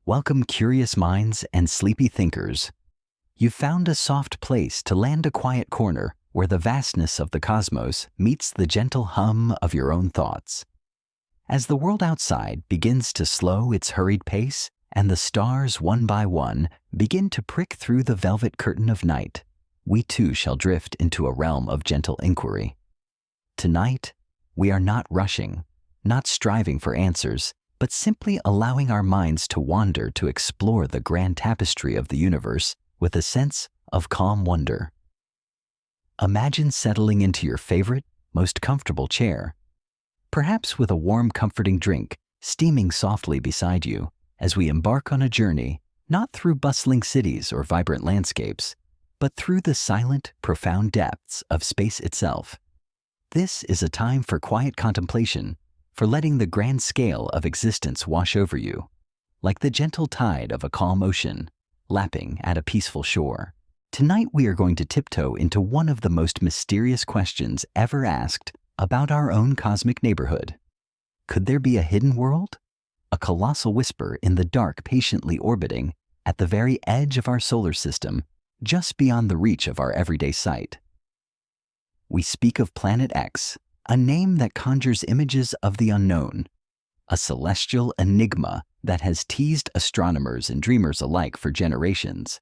Welcome, curious minds and sleepy thinkers. You've found a soft place to land, a quiet corner where the vastness of the cosmos meets the gentle hum of your own thoughts. As the world outside begins to slow its hurried pace and the stars one by one begin to prick through the velvet curtain of night, we too shall drift into a realm of gentle inquiry. Tonight, we are not rushing, not striving for answers, but simply allowing our minds to wander to explore the grand tapestry of the universe with a sense of calm wonder. Imagine settling into your favorite, most comfortable chair, perhaps with a warm, comforting drink steaming softly beside you as we embark on a journey not through bustling cities or vibrant landscapes, but through the silent, profound depths of space itself. This is a time for quiet contemplation, for letting the grand scale of existence wash over you, like the gentle tide of a calm ocean, lapping at a peaceful shore. Tonight we are going to tiptoe into one of the most mysterious questions ever asked about our own cosmic neighborhood. Could there be a hidden world? A colossal whisper in the dark patiently orbiting at the very edge of our solar system, just beyond the reach of our everyday sight. We speak of Planet X, a name that conjures images of the unknown, a celestial enigma that has teased astronomers and dreamers alike for generations.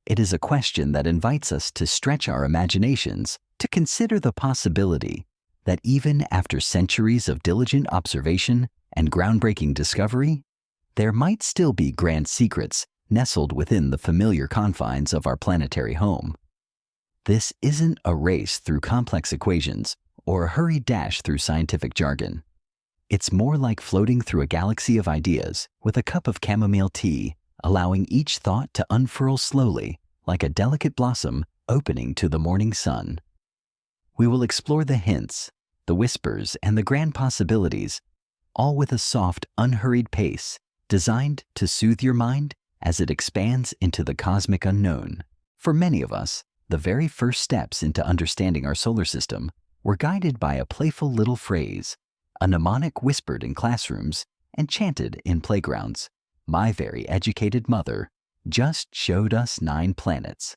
It is a question that invites us to stretch our imaginations, to consider the possibility that even after centuries of diligent observation and groundbreaking discovery, there might still be grand secrets nestled within the familiar confines of our planetary home. This isn't a race through complex equations or a hurried dash through scientific jargon. It's more like floating through a galaxy of ideas with a cup of chamomile tea, allowing each thought to unfurl slowly like a delicate blossom opening to the morning sun. We will explore the hints, the whispers, and the grand possibilities, all with a soft, unhurried pace designed to soothe your mind as it expands into the cosmic unknown. For many of us, the very first steps into understanding our solar system were guided by a playful little phrase, a mnemonic whispered in classrooms and chanted in playgrounds. My very educated mother just showed us 9 planets.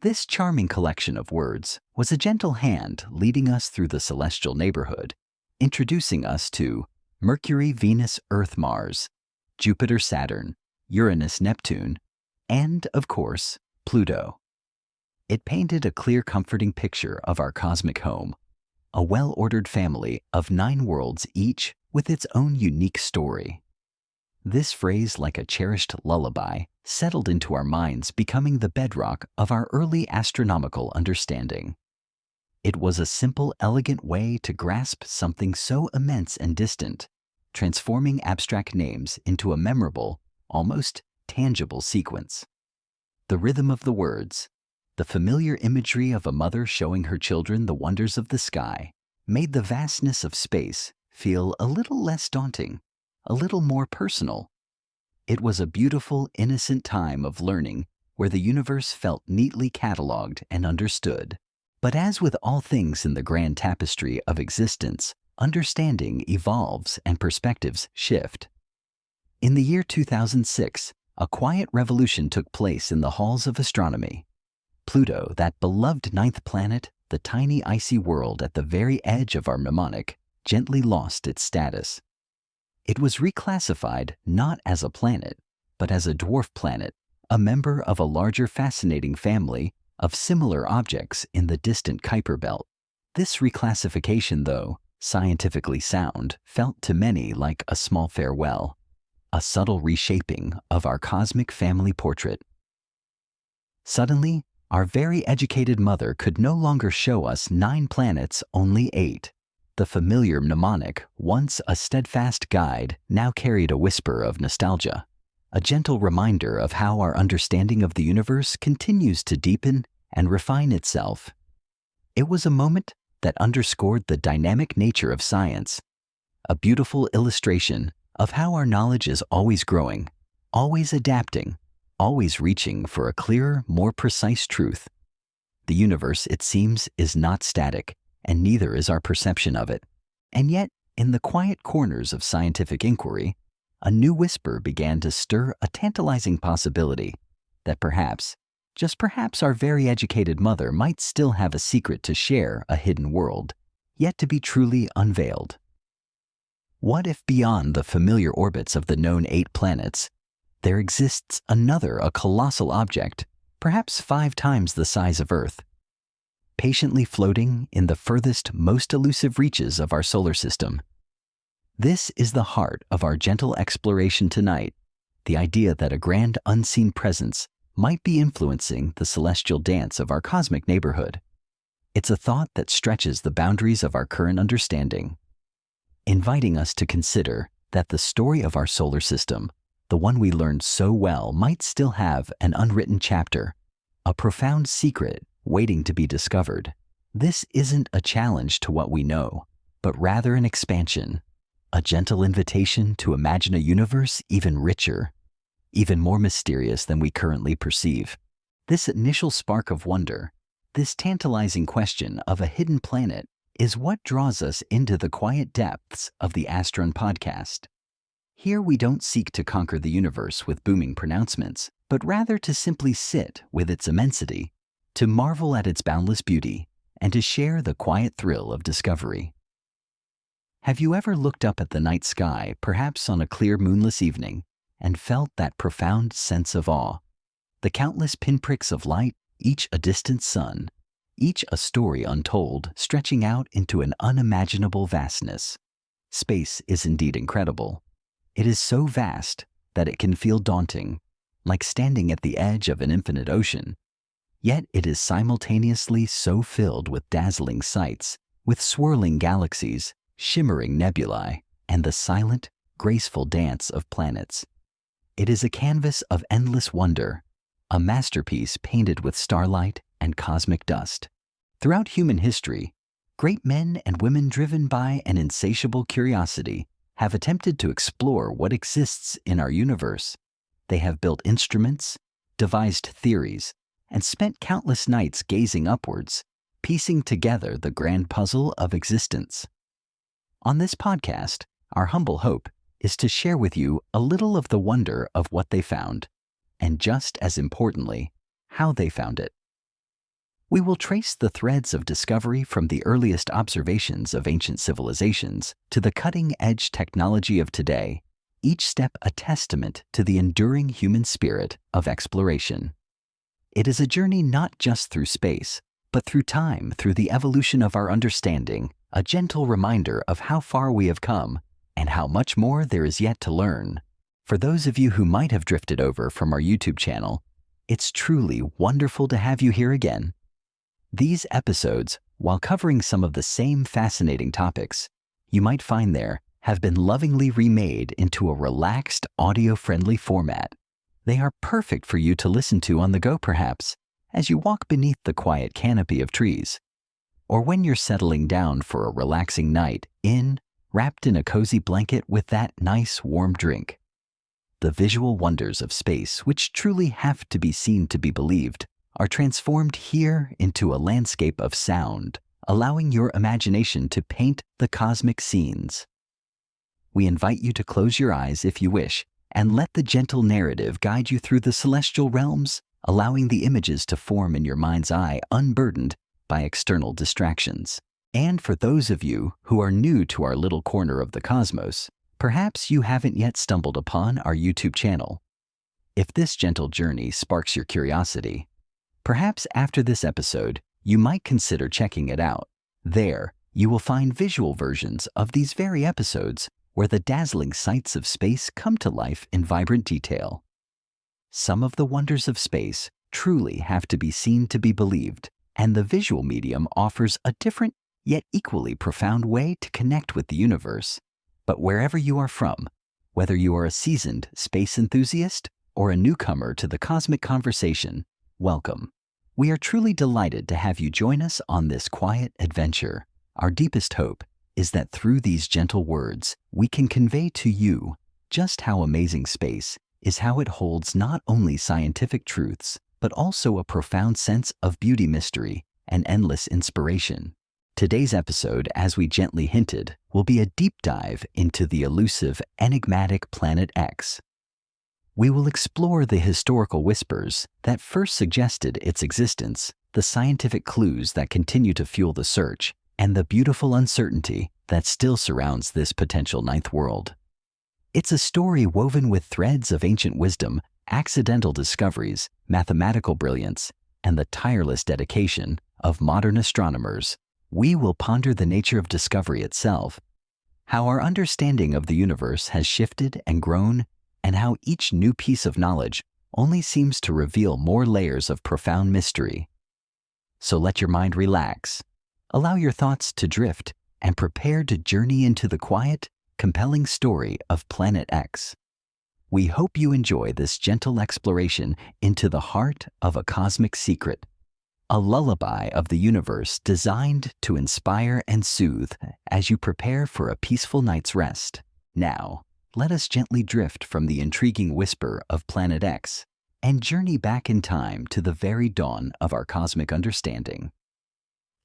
This charming collection of words was a gentle hand leading us through the celestial neighborhood, introducing us to Mercury, Venus, Earth, Mars, Jupiter, Saturn, Uranus, Neptune, and, of course, Pluto. It painted a clear, comforting picture of our cosmic home, a well-ordered family of 9 worlds, each with its own unique story. This phrase, like a cherished lullaby, settled into our minds, becoming the bedrock of our early astronomical understanding. It was a simple, elegant way to grasp something so immense and distant, transforming abstract names into a memorable, almost tangible sequence. The rhythm of the words, the familiar imagery of a mother showing her children the wonders of the sky, made the vastness of space feel a little less daunting, a little more personal. It was a beautiful, innocent time of learning where the universe felt neatly cataloged and understood. But as with all things in the grand tapestry of existence, understanding evolves and perspectives shift. In the year 2006, a quiet revolution took place in the halls of astronomy. Pluto, that beloved 9th planet, the tiny icy world at the very edge of our mnemonic, gently lost its status. It was reclassified not as a planet, but as a dwarf planet, a member of a larger fascinating family of similar objects in the distant Kuiper belt. This reclassification, though scientifically sound, felt to many like a small farewell, a subtle reshaping of our cosmic family portrait. Suddenly, our very educated mother could no longer show us 9 planets, only 8. The familiar mnemonic, once a steadfast guide, now carried a whisper of nostalgia, a gentle reminder of how our understanding of the universe continues to deepen and refine itself. It was a moment that underscored the dynamic nature of science, a beautiful illustration of how our knowledge is always growing, always adapting, always reaching for a clearer, more precise truth. The universe, it seems, is not static, and neither is our perception of it. And yet, in the quiet corners of scientific inquiry, a new whisper began to stir a tantalizing possibility that perhaps, just perhaps, our very educated mother might still have a secret to share, a hidden world, yet to be truly unveiled. What if beyond the familiar orbits of the known 8 planets, there exists another, a colossal object, perhaps 5 times the size of Earth, patiently floating in the furthest, most elusive reaches of our solar system? This is the heart of our gentle exploration tonight, the idea that a grand unseen presence might be influencing the celestial dance of our cosmic neighborhood. It's a thought that stretches the boundaries of our current understanding, inviting us to consider that the story of our solar system, the one we learned so well, might still have an unwritten chapter, a profound secret waiting to be discovered. This isn't a challenge to what we know, but rather an expansion, a gentle invitation to imagine a universe even richer, even more mysterious than we currently perceive. This initial spark of wonder, this tantalizing question of a hidden planet, is what draws us into the quiet depths of the Astron podcast. Here we don't seek to conquer the universe with booming pronouncements, but rather to simply sit with its immensity, to marvel at its boundless beauty, and to share the quiet thrill of discovery. Have you ever looked up at the night sky, perhaps on a clear moonless evening, and felt that profound sense of awe? The countless pinpricks of light, each a distant sun, each a story untold, stretching out into an unimaginable vastness. Space is indeed incredible. It is so vast that it can feel daunting, like standing at the edge of an infinite ocean. Yet it is simultaneously so filled with dazzling sights, with swirling galaxies, shimmering nebulae, and the silent, graceful dance of planets. It is a canvas of endless wonder, a masterpiece painted with starlight and cosmic dust. Throughout human history, great men and women driven by an insatiable curiosity have attempted to explore what exists in our universe. They have built instruments, devised theories, and spent countless nights gazing upwards, piecing together the grand puzzle of existence. On this podcast, our humble hope is to share with you a little of the wonder of what they found, and just as importantly, how they found it. We will trace the threads of discovery from the earliest observations of ancient civilizations to the cutting-edge technology of today, each step a testament to the enduring human spirit of exploration. It is a journey not just through space, but through time, through the evolution of our understanding, a gentle reminder of how far we have come and how much more there is yet to learn. For those of you who might have drifted over from our YouTube channel, it's truly wonderful to have you here again. These episodes, while covering some of the same fascinating topics you might find there, have been lovingly remade into a relaxed, audio-friendly format. They are perfect for you to listen to on the go, perhaps, as you walk beneath the quiet canopy of trees, or when you're settling down for a relaxing night wrapped in a cozy blanket with that nice warm drink. The visual wonders of space, which truly have to be seen to be believed, are transformed here into a landscape of sound, allowing your imagination to paint the cosmic scenes. We invite you to close your eyes if you wish, and let the gentle narrative guide you through the celestial realms, allowing the images to form in your mind's eye unburdened by external distractions. And for those of you who are new to our little corner of the cosmos, perhaps you haven't yet stumbled upon our YouTube channel. If this gentle journey sparks your curiosity, perhaps after this episode, you might consider checking it out. There, you will find visual versions of these very episodes where the dazzling sights of space come to life in vibrant detail. Some of the wonders of space truly have to be seen to be believed, and the visual medium offers a different yet equally profound way to connect with the universe. But wherever you are from, whether you are a seasoned space enthusiast or a newcomer to the cosmic conversation, welcome. We are truly delighted to have you join us on this quiet adventure. Our deepest hope is that through these gentle words, we can convey to you just how amazing space is, how it holds not only scientific truths, but also a profound sense of beauty, mystery, and endless inspiration. Today's episode, as we gently hinted, will be a deep dive into the elusive, enigmatic Planet X. We will explore the historical whispers that first suggested its existence, the scientific clues that continue to fuel the search, and the beautiful uncertainty that still surrounds this potential ninth world. It's a story woven with threads of ancient wisdom, accidental discoveries, mathematical brilliance, and the tireless dedication of modern astronomers. We will ponder the nature of discovery itself, how our understanding of the universe has shifted and grown, and how each new piece of knowledge only seems to reveal more layers of profound mystery. So let your mind relax, allow your thoughts to drift, and prepare to journey into the quiet, compelling story of Planet X. We hope you enjoy this gentle exploration into the heart of a cosmic secret, a lullaby of the universe designed to inspire and soothe as you prepare for a peaceful night's rest. Now, let us gently drift from the intriguing whisper of Planet X and journey back in time to the very dawn of our cosmic understanding.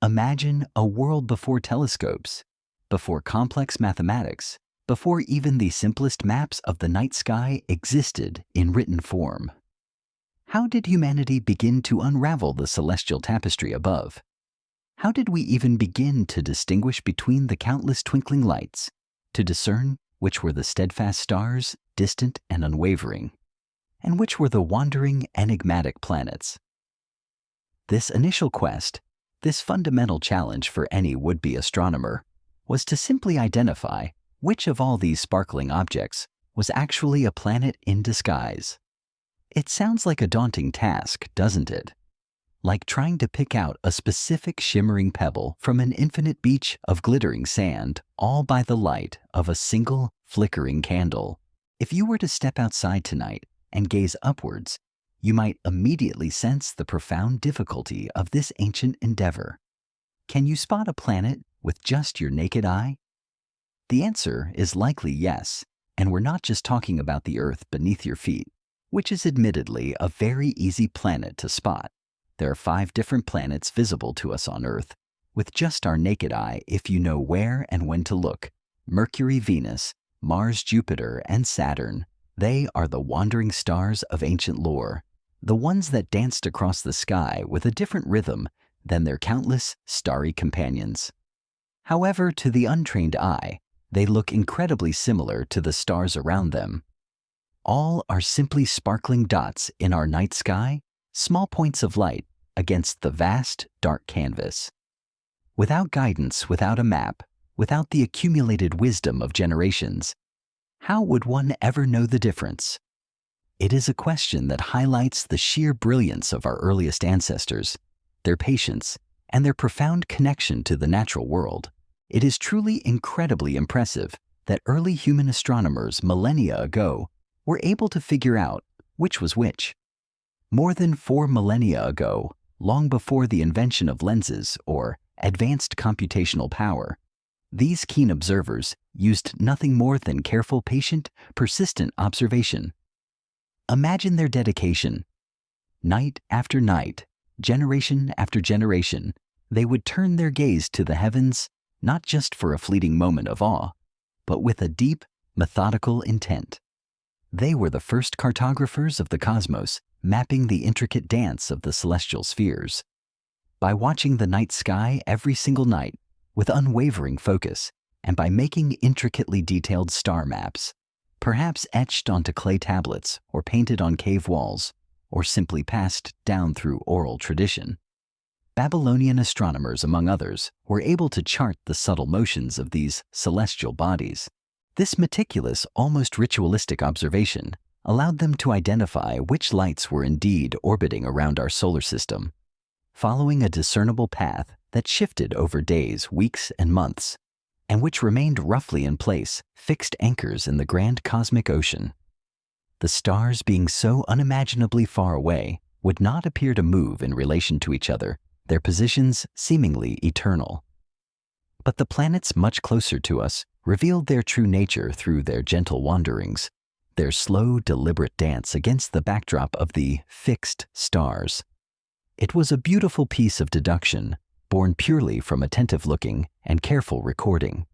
Imagine a world before telescopes, before complex mathematics, before even the simplest maps of the night sky existed in written form. How did humanity begin to unravel the celestial tapestry above? How did we even begin to distinguish between the countless twinkling lights, to discern which were the steadfast stars, distant and unwavering, and which were the wandering, enigmatic planets? This initial quest, this fundamental challenge for any would-be astronomer, was to simply identify which of all these sparkling objects was actually a planet in disguise. It sounds like a daunting task, doesn't it? Like trying to pick out a specific shimmering pebble from an infinite beach of glittering sand, all by the light of a single flickering candle. If you were to step outside tonight and gaze upwards, you might immediately sense the profound difficulty of this ancient endeavor. Can you spot a planet with just your naked eye? The answer is likely yes, and we're not just talking about the Earth beneath your feet, which is admittedly a very easy planet to spot. There are 5 different planets visible to us on Earth, with just our naked eye if you know where and when to look. Mercury, Venus, Mars, Jupiter, and Saturn. They are the wandering stars of ancient lore, the ones that danced across the sky with a different rhythm than their countless starry companions. However, to the untrained eye, they look incredibly similar to the stars around them. All are simply sparkling dots in our night sky, small points of light against the vast, dark canvas. Without guidance, without a map, without the accumulated wisdom of generations, how would one ever know the difference? It is a question that highlights the sheer brilliance of our earliest ancestors, their patience, and their profound connection to the natural world. It is truly incredibly impressive that early human astronomers millennia ago were able to figure out which was which. More than 4 millennia ago, long before the invention of lenses or advanced computational power, these keen observers used nothing more than careful, patient, persistent observation. Imagine their dedication. Night after night, generation after generation, they would turn their gaze to the heavens, not just for a fleeting moment of awe, but with a deep, methodical intent. They were the first cartographers of the cosmos, mapping the intricate dance of the celestial spheres. By watching the night sky every single night with unwavering focus, and by making intricately detailed star maps, perhaps etched onto clay tablets or painted on cave walls, or simply passed down through oral tradition, Babylonian astronomers, among others, were able to chart the subtle motions of these celestial bodies. This meticulous, almost ritualistic observation allowed them to identify which lights were indeed orbiting around our solar system, following a discernible path that shifted over days, weeks, and months, and which remained roughly in place, fixed anchors in the grand cosmic ocean. The stars, being so unimaginably far away, would not appear to move in relation to each other, their positions seemingly eternal. But the planets much closer to us revealed their true nature through their gentle wanderings, their slow, deliberate dance against the backdrop of the fixed stars. It was a beautiful piece of deduction, born purely from attentive looking and careful recording.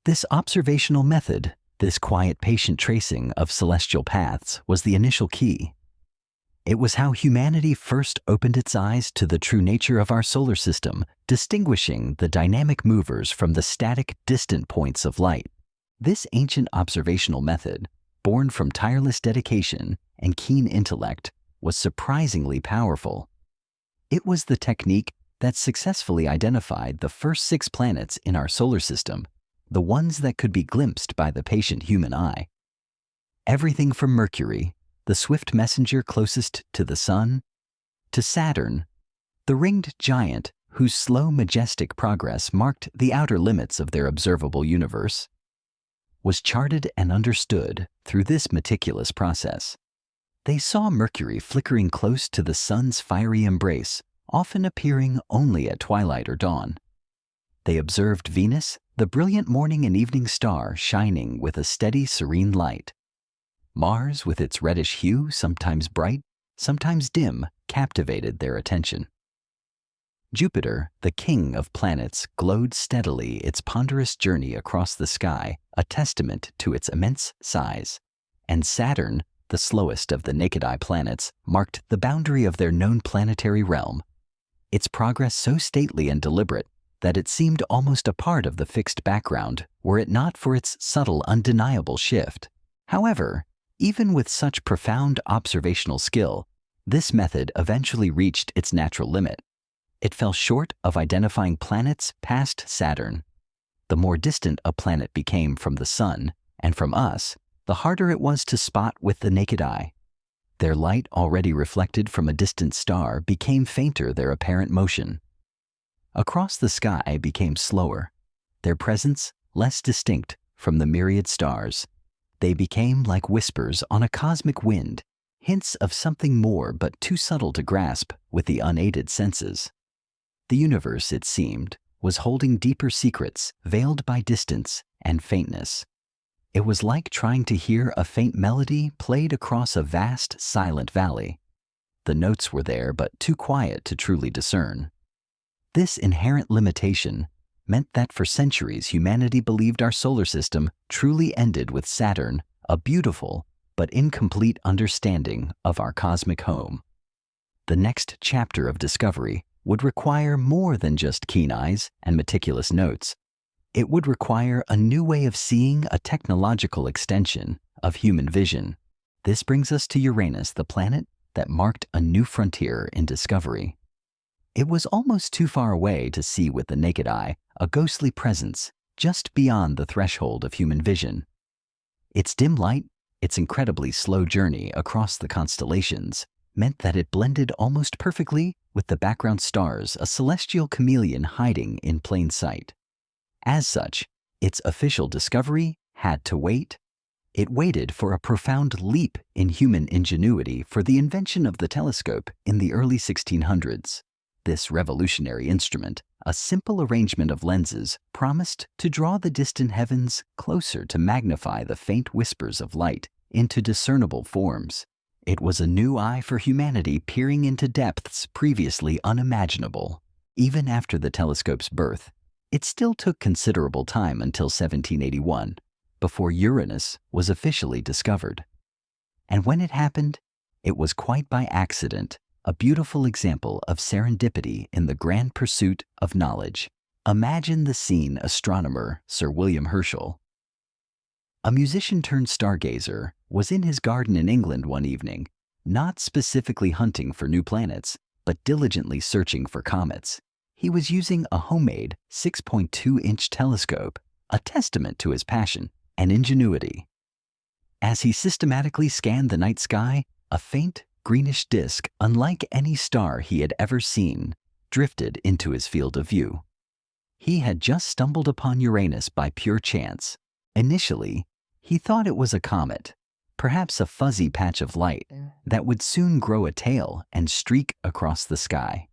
This observational method, this quiet, patient tracing of celestial paths, was the initial key. It was how humanity first opened its eyes to the true nature of our solar system, distinguishing the dynamic movers from the static, distant points of light. This ancient observational method, born from tireless dedication and keen intellect, was surprisingly powerful. It was the technique that successfully identified the first 6 planets in our solar system, the ones that could be glimpsed by the patient human eye. Everything from Mercury, the swift messenger closest to the Sun, to Saturn, the ringed giant whose slow, majestic progress marked the outer limits of their observable universe, was charted and understood through this meticulous process. They saw Mercury flickering close to the Sun's fiery embrace, often appearing only at twilight or dawn. They observed Venus, the brilliant morning and evening star shining with a steady, serene light. Mars, with its reddish hue, sometimes bright, sometimes dim, captivated their attention. Jupiter, the king of planets, glowed steadily, its ponderous journey across the sky a testament to its immense size. And Saturn, the slowest of the naked-eye planets, marked the boundary of their known planetary realm, its progress so stately and deliberate that it seemed almost a part of the fixed background were it not for its subtle, undeniable shift. However, even with such profound observational skill, this method eventually reached its natural limit. It fell short of identifying planets past Saturn. The more distant a planet became from the Sun and from us, the harder it was to spot with the naked eye. Their light, already reflected from a distant star, became fainter, their apparent motion across the sky became slower, their presence less distinct from the myriad stars. They became like whispers on a cosmic wind, hints of something more but too subtle to grasp with the unaided senses. The universe, it seemed, was holding deeper secrets veiled by distance and faintness. It was like trying to hear a faint melody played across a vast, silent valley. The notes were there, but too quiet to truly discern. This inherent limitation meant that for centuries humanity believed our solar system truly ended with Saturn, a beautiful but incomplete understanding of our cosmic home. The next chapter of discovery would require more than just keen eyes and meticulous notes. It would require a new way of seeing, a technological extension of human vision. This brings us to Uranus, the planet that marked a new frontier in discovery. It was almost too far away to see with the naked eye, a ghostly presence just beyond the threshold of human vision. Its dim light, its incredibly slow journey across the constellations, meant that it blended almost perfectly with the background stars, a celestial chameleon hiding in plain sight. As such, its official discovery had to wait. It waited for a profound leap in human ingenuity for the invention of the telescope in the early 1600s. This revolutionary instrument, a simple arrangement of lenses, promised to draw the distant heavens closer, to magnify the faint whispers of light into discernible forms. It was a new eye for humanity, peering into depths previously unimaginable. Even after the telescope's birth, it still took considerable time until 1781 before Uranus was officially discovered. And when it happened, it was quite by accident, a beautiful example of serendipity in the grand pursuit of knowledge. Imagine the scene: astronomer Sir William Herschel, a musician turned stargazer, was in his garden in England one evening, not specifically hunting for new planets, but diligently searching for comets. He was using a homemade 6.2-inch telescope, a testament to his passion and ingenuity. As he systematically scanned the night sky, a faint, greenish disk, unlike any star he had ever seen, drifted into his field of view. He had just stumbled upon Uranus by pure chance. Initially, he thought it was a comet, perhaps a fuzzy patch of light that would soon grow a tail and streak across the sky.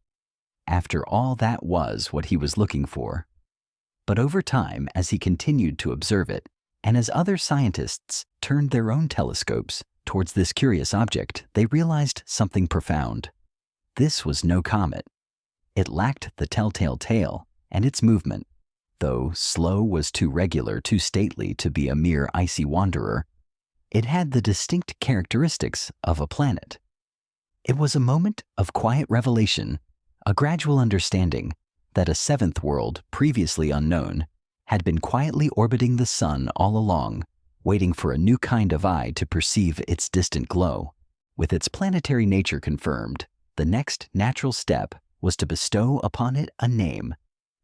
After all, that was what he was looking for. But over time, as he continued to observe it, and as other scientists turned their own telescopes towards this curious object, they realized something profound. This was no comet. It lacked the telltale tail, and its movement, though slow, was too regular, too stately to be a mere icy wanderer. It had the distinct characteristics of a planet. It was a moment of quiet revelation, a gradual understanding that a seventh world, previously unknown, had been quietly orbiting the sun all along, waiting for a new kind of eye to perceive its distant glow. With its planetary nature confirmed, the next natural step was to bestow upon it a name.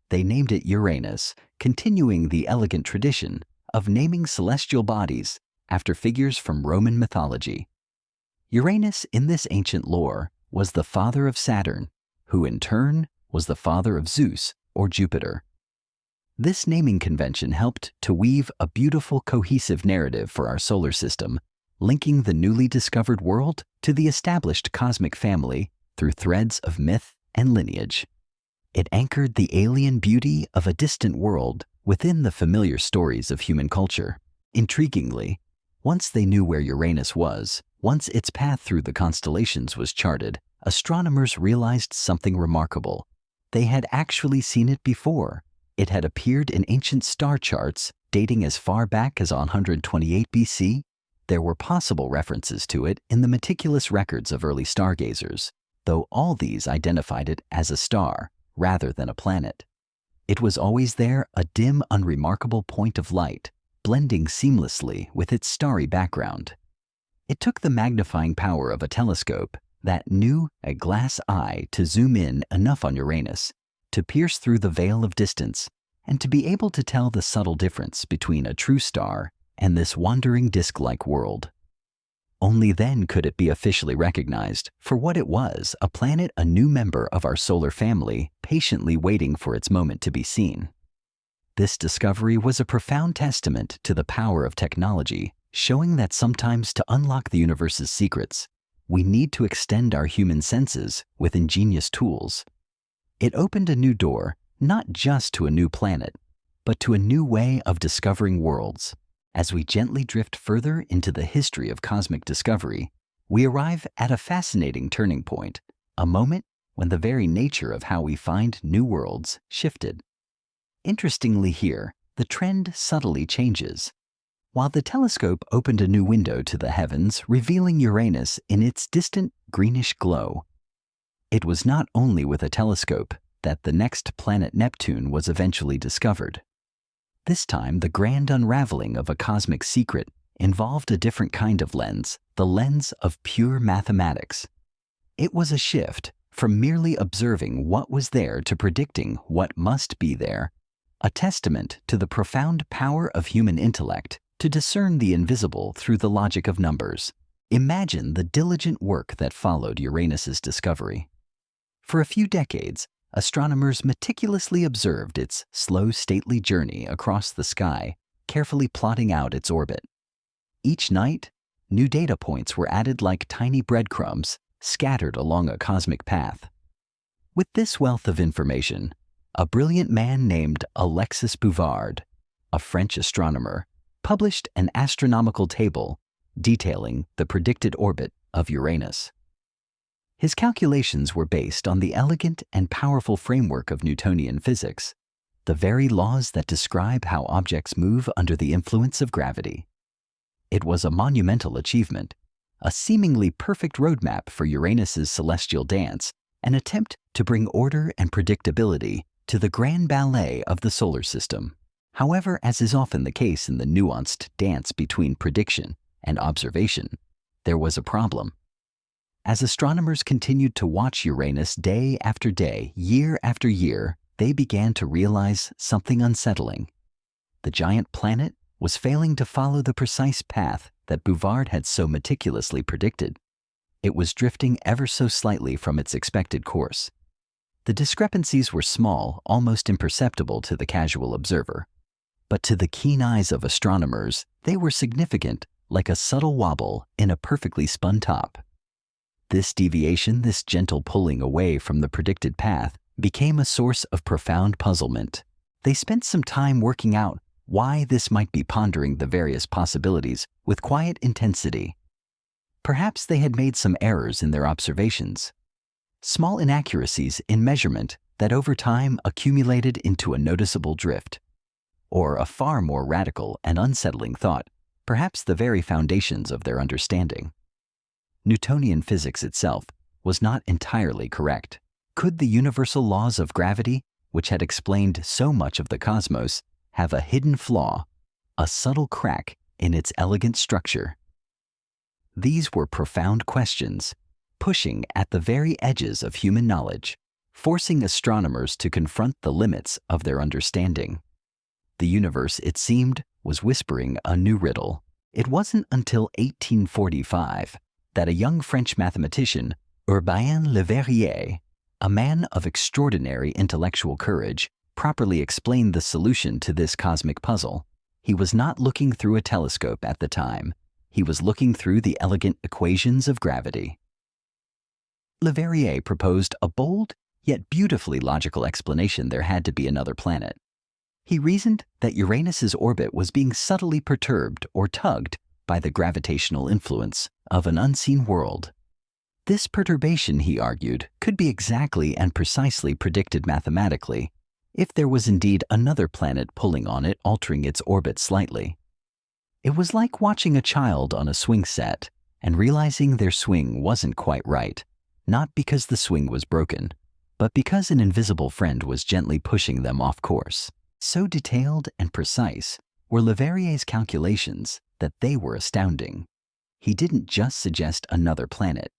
They named it Uranus, continuing the elegant tradition of naming celestial bodies after figures from Roman mythology. Uranus in this ancient lore was the father of Saturn, who in turn was the father of Zeus or Jupiter. This naming convention helped to weave a beautiful, cohesive narrative for our solar system, linking the newly discovered world to the established cosmic family through threads of myth and lineage. It anchored the alien beauty of a distant world within the familiar stories of human culture. Intriguingly, once they knew where Uranus was, once its path through the constellations was charted, astronomers realized something remarkable. They had actually seen it before. It had appeared in ancient star charts dating as far back as 128 BC. There were possible references to it in the meticulous records of early stargazers, though all these identified it as a star rather than a planet. It was always there, a dim, unremarkable point of light, blending seamlessly with its starry background. It took the magnifying power of a telescope that knew a glass eye to zoom in enough on Uranus to pierce through the veil of distance and to be able to tell the subtle difference between a true star and this wandering disk-like world. Only then could it be officially recognized for what it was, a planet, a new member of our solar family, patiently waiting for its moment to be seen. This discovery was a profound testament to the power of technology, showing that sometimes to unlock the universe's secrets, we need to extend our human senses with ingenious tools. It opened a new door, not just to a new planet, but to a new way of discovering worlds. As we gently drift further into the history of cosmic discovery, we arrive at a fascinating turning point, a moment when the very nature of how we find new worlds shifted. Interestingly here, the trend subtly changes. While the telescope opened a new window to the heavens, revealing Uranus in its distant greenish glow, it was not only with a telescope that the next planet Neptune was eventually discovered. This time, the grand unraveling of a cosmic secret involved a different kind of lens, the lens of pure mathematics. It was a shift from merely observing what was there to predicting what must be there, a testament to the profound power of human intellect to discern the invisible through the logic of numbers. Imagine the diligent work that followed Uranus's discovery. For a few decades, astronomers meticulously observed its slow, stately journey across the sky, carefully plotting out its orbit. Each night, new data points were added like tiny breadcrumbs scattered along a cosmic path. With this wealth of information, a brilliant man named Alexis Bouvard, a French astronomer, published an astronomical table detailing the predicted orbit of Uranus. His calculations were based on the elegant and powerful framework of Newtonian physics, the very laws that describe how objects move under the influence of gravity. It was a monumental achievement, a seemingly perfect roadmap for Uranus's celestial dance, an attempt to bring order and predictability to the grand ballet of the solar system. However, as is often the case in the nuanced dance between prediction and observation, there was a problem. As astronomers continued to watch Uranus day after day, year after year, they began to realize something unsettling. The giant planet was failing to follow the precise path that Bouvard had so meticulously predicted. It was drifting ever so slightly from its expected course. The discrepancies were small, almost imperceptible to the casual observer. But to the keen eyes of astronomers, they were significant, like a subtle wobble in a perfectly spun top. This deviation, this gentle pulling away from the predicted path, became a source of profound puzzlement. They spent some time working out why this might be, pondering the various possibilities with quiet intensity. Perhaps they had made some errors in their observations. small inaccuracies in measurement that over time accumulated into a noticeable drift. Or a far more radical and unsettling thought, perhaps the very foundations of their understanding. Newtonian physics itself was not entirely correct. Could the universal laws of gravity, which had explained so much of the cosmos, have a hidden flaw, a subtle crack in its elegant structure? These were profound questions, pushing at the very edges of human knowledge, forcing astronomers to confront the limits of their understanding. The universe, it seemed, was whispering a new riddle. It wasn't until 1845 that a young French mathematician, Urbain Le Verrier, a man of extraordinary intellectual courage, properly explained the solution to this cosmic puzzle. He was not looking through a telescope at the time. He was looking through the elegant equations of gravity. Le Verrier proposed a bold yet beautifully logical explanation there had to be another planet. He reasoned that Uranus's orbit was being subtly perturbed or tugged by the gravitational influence of an unseen world. This perturbation, he argued, could be exactly and precisely predicted mathematically if there was indeed another planet pulling on it, altering its orbit slightly. It was like watching a child on a swing set and realizing their swing wasn't quite right, not because the swing was broken, but because an invisible friend was gently pushing them off course. So detailed and precise were Le Verrier's calculations that they were astounding. He didn't just suggest another planet.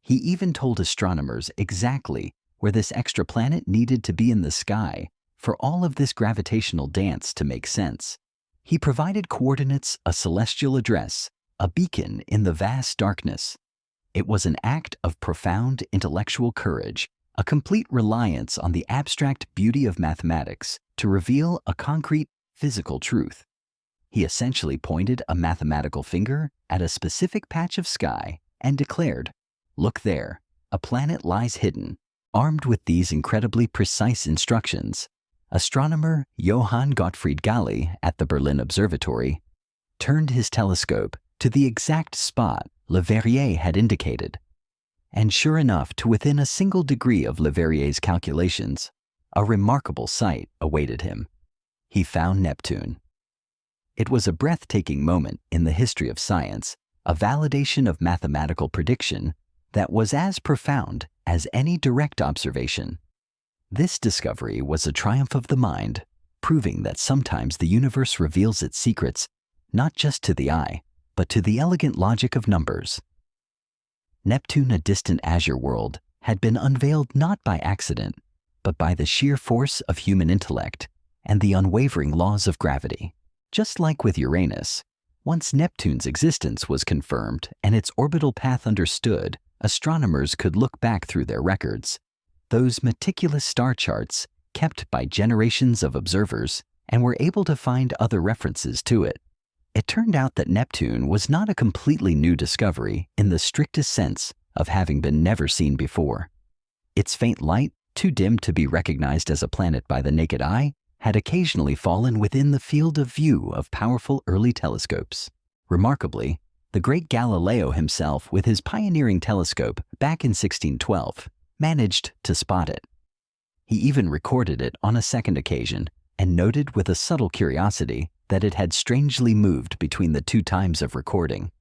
He even told astronomers exactly where this extra planet needed to be in the sky for all of this gravitational dance to make sense. He provided coordinates, a celestial address, a beacon in the vast darkness. It was an act of profound intellectual courage, a complete reliance on the abstract beauty of mathematics to reveal a concrete physical truth. He essentially pointed a mathematical finger at a specific patch of sky and declared, "Look there, a planet lies hidden." Armed with these incredibly precise instructions, astronomer Johann Gottfried Galle at the Berlin Observatory turned his telescope to the exact spot Le Verrier had indicated. And sure enough, to within a single degree of Le Verrier's calculations, a remarkable sight awaited him. He found Neptune. It was a breathtaking moment in the history of science, a validation of mathematical prediction that was as profound as any direct observation. This discovery was a triumph of the mind, proving that sometimes the universe reveals its secrets not just to the eye, but to the elegant logic of numbers. Neptune, a distant azure world, had been unveiled not by accident, but by the sheer force of human intellect and the unwavering laws of gravity. Just like with Uranus, once Neptune's existence was confirmed and its orbital path understood, astronomers could look back through their records, those meticulous star charts kept by generations of observers, and were able to find other references to it. It turned out that Neptune was not a completely new discovery in the strictest sense of having been never seen before. Its faint light, too dim to be recognized as a planet by the naked eye, had occasionally fallen within the field of view of powerful early telescopes. Remarkably, the great Galileo himself, with his pioneering telescope back in 1612, managed to spot it. He even recorded it on a second occasion and noted with a subtle curiosity that it had strangely moved between the two times of recording.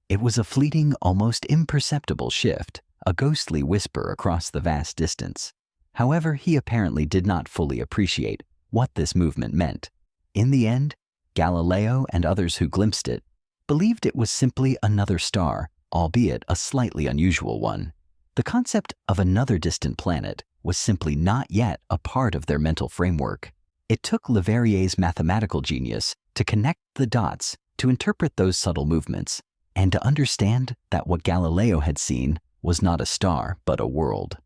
It was a fleeting, almost imperceptible shift, a ghostly whisper across the vast distance. However, he apparently did not fully appreciate what this movement meant. In the end, Galileo and others who glimpsed it believed it was simply another star, albeit a slightly unusual one. The concept of another distant planet was simply not yet a part of their mental framework. It took Le Verrier's mathematical genius to connect the dots, to interpret those subtle movements, and to understand that what Galileo had seen was not a star, but a world.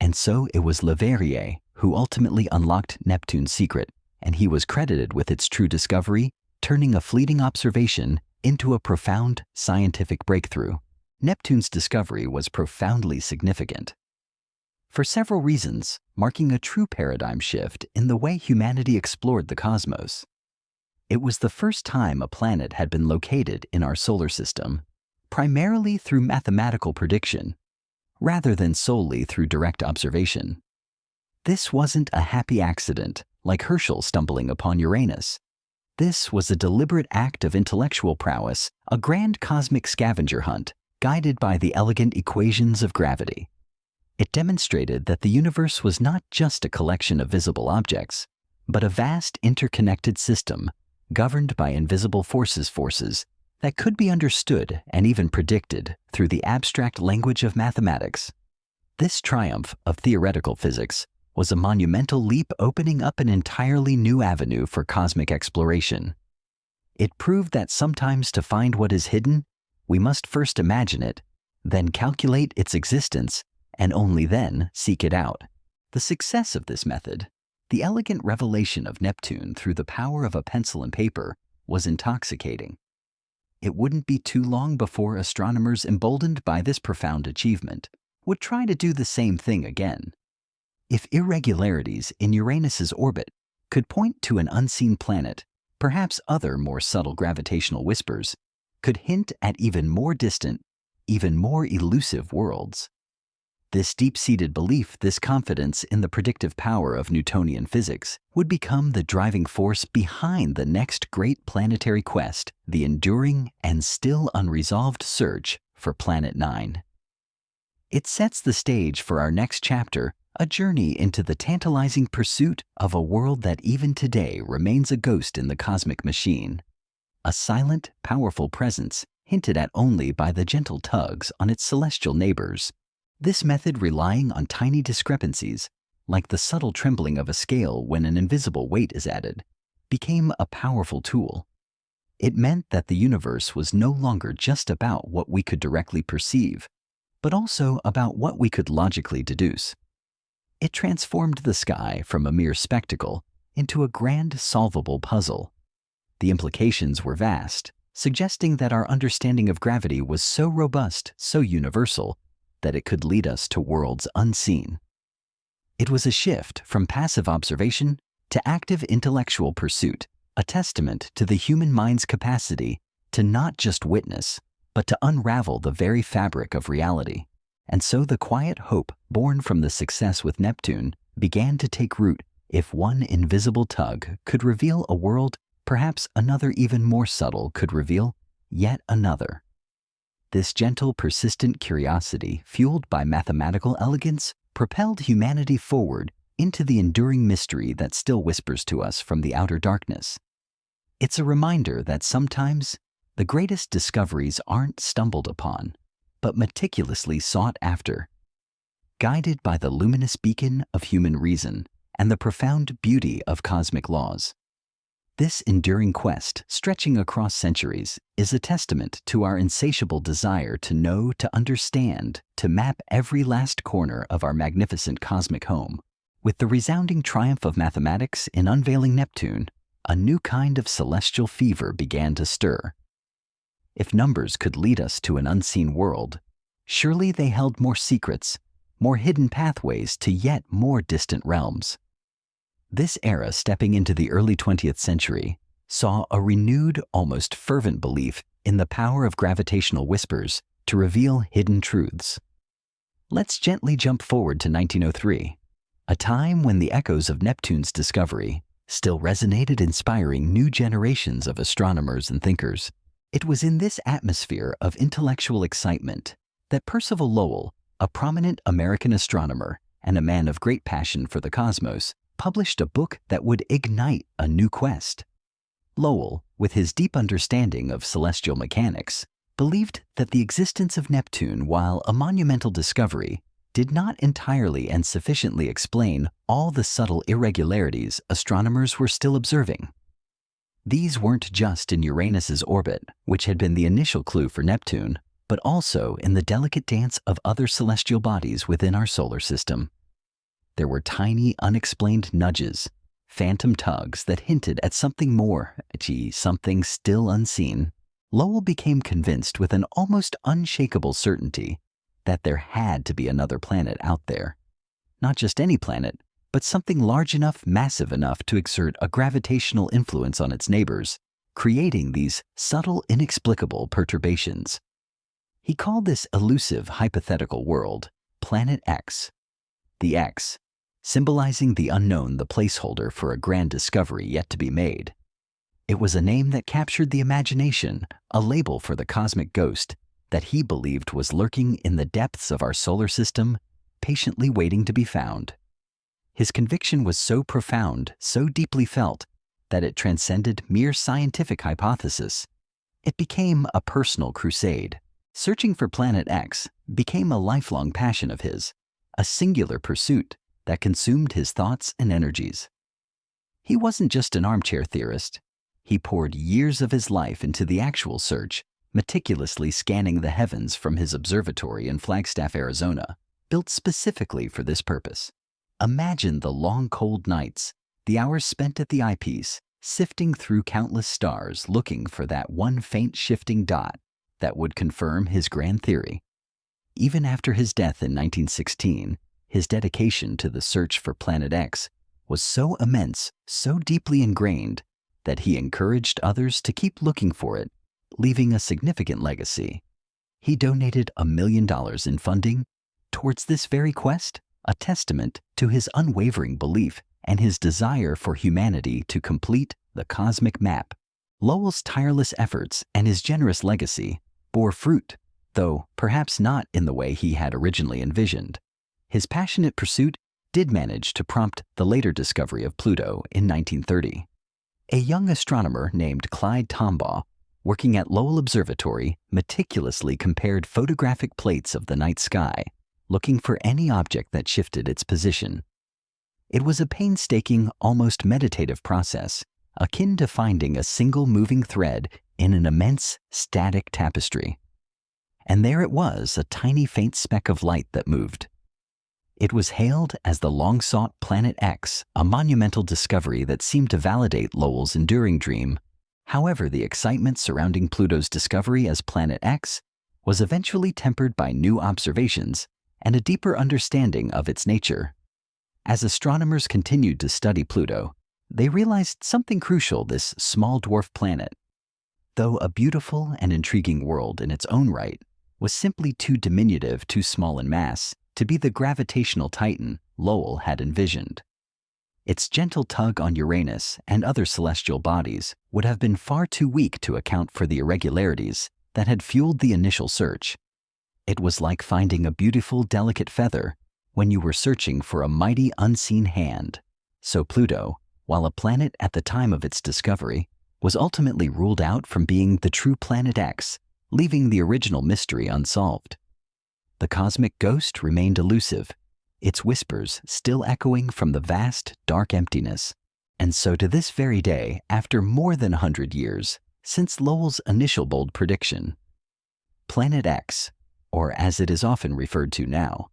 And so it was Le Verrier who ultimately unlocked Neptune's secret, and he was credited with its true discovery, turning a fleeting observation into a profound scientific breakthrough. Neptune's discovery was profoundly significant for several reasons, marking a true paradigm shift in the way humanity explored the cosmos. It was the first time a planet had been located in our solar system, primarily through mathematical prediction. rather than solely through direct observation. This wasn't a happy accident, like Herschel stumbling upon Uranus. This was a deliberate act of intellectual prowess, a grand cosmic scavenger hunt, guided by the elegant equations of gravity. It demonstrated that the universe was not just a collection of visible objects, but a vast interconnected system governed by invisible forces that could be understood and even predicted through the abstract language of mathematics. This triumph of theoretical physics was a monumental leap opening up an entirely new avenue for cosmic exploration. It proved that sometimes to find what is hidden, we must first imagine it, then calculate its existence, and only then seek it out. The success of this method, the elegant revelation of Neptune through the power of a pencil and paper, was intoxicating. It wouldn't be too long before astronomers emboldened by this profound achievement would try to do the same thing again. If irregularities in Uranus's orbit could point to an unseen planet, perhaps other more subtle gravitational whispers could hint at even more distant, even more elusive worlds. This deep-seated belief, this confidence in the predictive power of Newtonian physics, would become the driving force behind the next great planetary quest, the enduring and still unresolved search for Planet 9. It sets the stage for our next chapter, a journey into the tantalizing pursuit of a world that even today remains a ghost in the cosmic machine. A silent, powerful presence hinted at only by the gentle tugs on its celestial neighbors. This method, relying on tiny discrepancies, like the subtle trembling of a scale when an invisible weight is added, became a powerful tool. It meant that the universe was no longer just about what we could directly perceive, but also about what we could logically deduce. It transformed the sky from a mere spectacle into a grand solvable puzzle. The implications were vast, suggesting that our understanding of gravity was so robust, so universal, that it could lead us to worlds unseen. It was a shift from passive observation to active intellectual pursuit, a testament to the human mind's capacity to not just witness, but to unravel the very fabric of reality. And so the quiet hope born from the success with Neptune began to take root. If one invisible tug could reveal a world, perhaps another even more subtle could reveal yet another. This gentle, persistent curiosity, fueled by mathematical elegance, propelled humanity forward into the enduring mystery that still whispers to us from the outer darkness. It's a reminder that sometimes the greatest discoveries aren't stumbled upon, but meticulously sought after. Guided by the luminous beacon of human reason and the profound beauty of cosmic laws. This enduring quest, stretching across centuries, is a testament to our insatiable desire to know, to understand, to map every last corner of our magnificent cosmic home. With the resounding triumph of mathematics in unveiling Neptune, a new kind of celestial fever began to stir. If numbers could lead us to an unseen world, surely they held more secrets, more hidden pathways to yet more distant realms. This era, stepping into the early 20th century, saw a renewed, almost fervent belief in the power of gravitational whispers to reveal hidden truths. Let's gently jump forward to 1903, a time when the echoes of Neptune's discovery still resonated, inspiring new generations of astronomers and thinkers. It was in this atmosphere of intellectual excitement that Percival Lowell, a prominent American astronomer and a man of great passion for the cosmos, published a book that would ignite a new quest. Lowell, with his deep understanding of celestial mechanics, believed that the existence of Neptune, while a monumental discovery, did not entirely and sufficiently explain all the subtle irregularities astronomers were still observing. These weren't just in Uranus's orbit, which had been the initial clue for Neptune, but also in the delicate dance of other celestial bodies within our solar system. There were tiny, unexplained nudges, phantom tugs that hinted at something more, something still unseen. Lowell became convinced with an almost unshakable certainty that there had to be another planet out there. Not just any planet, but something large enough, massive enough to exert a gravitational influence on its neighbors, creating these subtle, inexplicable perturbations. He called this elusive hypothetical world Planet X. The X, symbolizing the unknown, the placeholder for a grand discovery yet to be made. It was a name that captured the imagination, a label for the cosmic ghost that he believed was lurking in the depths of our solar system, patiently waiting to be found. His conviction was so profound, so deeply felt, that it transcended mere scientific hypothesis. It became a personal crusade. Searching for Planet X became a lifelong passion of his, a singular pursuit that consumed his thoughts and energies. He wasn't just an armchair theorist. He poured years of his life into the actual search, meticulously scanning the heavens from his observatory in Flagstaff, Arizona, built specifically for this purpose. Imagine the long, cold nights, the hours spent at the eyepiece, sifting through countless stars looking for that one faint shifting dot that would confirm his grand theory. Even after his death in 1916, his dedication to the search for Planet X was so immense, so deeply ingrained, that he encouraged others to keep looking for it, leaving a significant legacy. He donated $1 million in funding towards this very quest, a testament to his unwavering belief and his desire for humanity to complete the cosmic map. Lowell's tireless efforts and his generous legacy bore fruit, though perhaps not in the way he had originally envisioned. His passionate pursuit did manage to prompt the later discovery of Pluto in 1930. A young astronomer named Clyde Tombaugh, working at Lowell Observatory, meticulously compared photographic plates of the night sky, looking for any object that shifted its position. It was a painstaking, almost meditative process, akin to finding a single moving thread in an immense, static tapestry. And there it was, a tiny faint speck of light that moved. It was hailed as the long-sought Planet X, a monumental discovery that seemed to validate Lowell's enduring dream. However, the excitement surrounding Pluto's discovery as Planet X was eventually tempered by new observations and a deeper understanding of its nature. As astronomers continued to study Pluto, they realized something crucial: this small dwarf planet, though a beautiful and intriguing world in its own right, was simply too diminutive, too small in mass, to be the gravitational titan Lowell had envisioned. Its gentle tug on Uranus and other celestial bodies would have been far too weak to account for the irregularities that had fueled the initial search. It was like finding a beautiful, delicate feather when you were searching for a mighty, unseen hand. So Pluto, while a planet at the time of its discovery, was ultimately ruled out from being the true Planet X, leaving the original mystery unsolved. The cosmic ghost remained elusive, its whispers still echoing from the vast, dark emptiness. And so to this very day, after more than 100 years since Lowell's initial bold prediction, Planet X, or as it is often referred to now,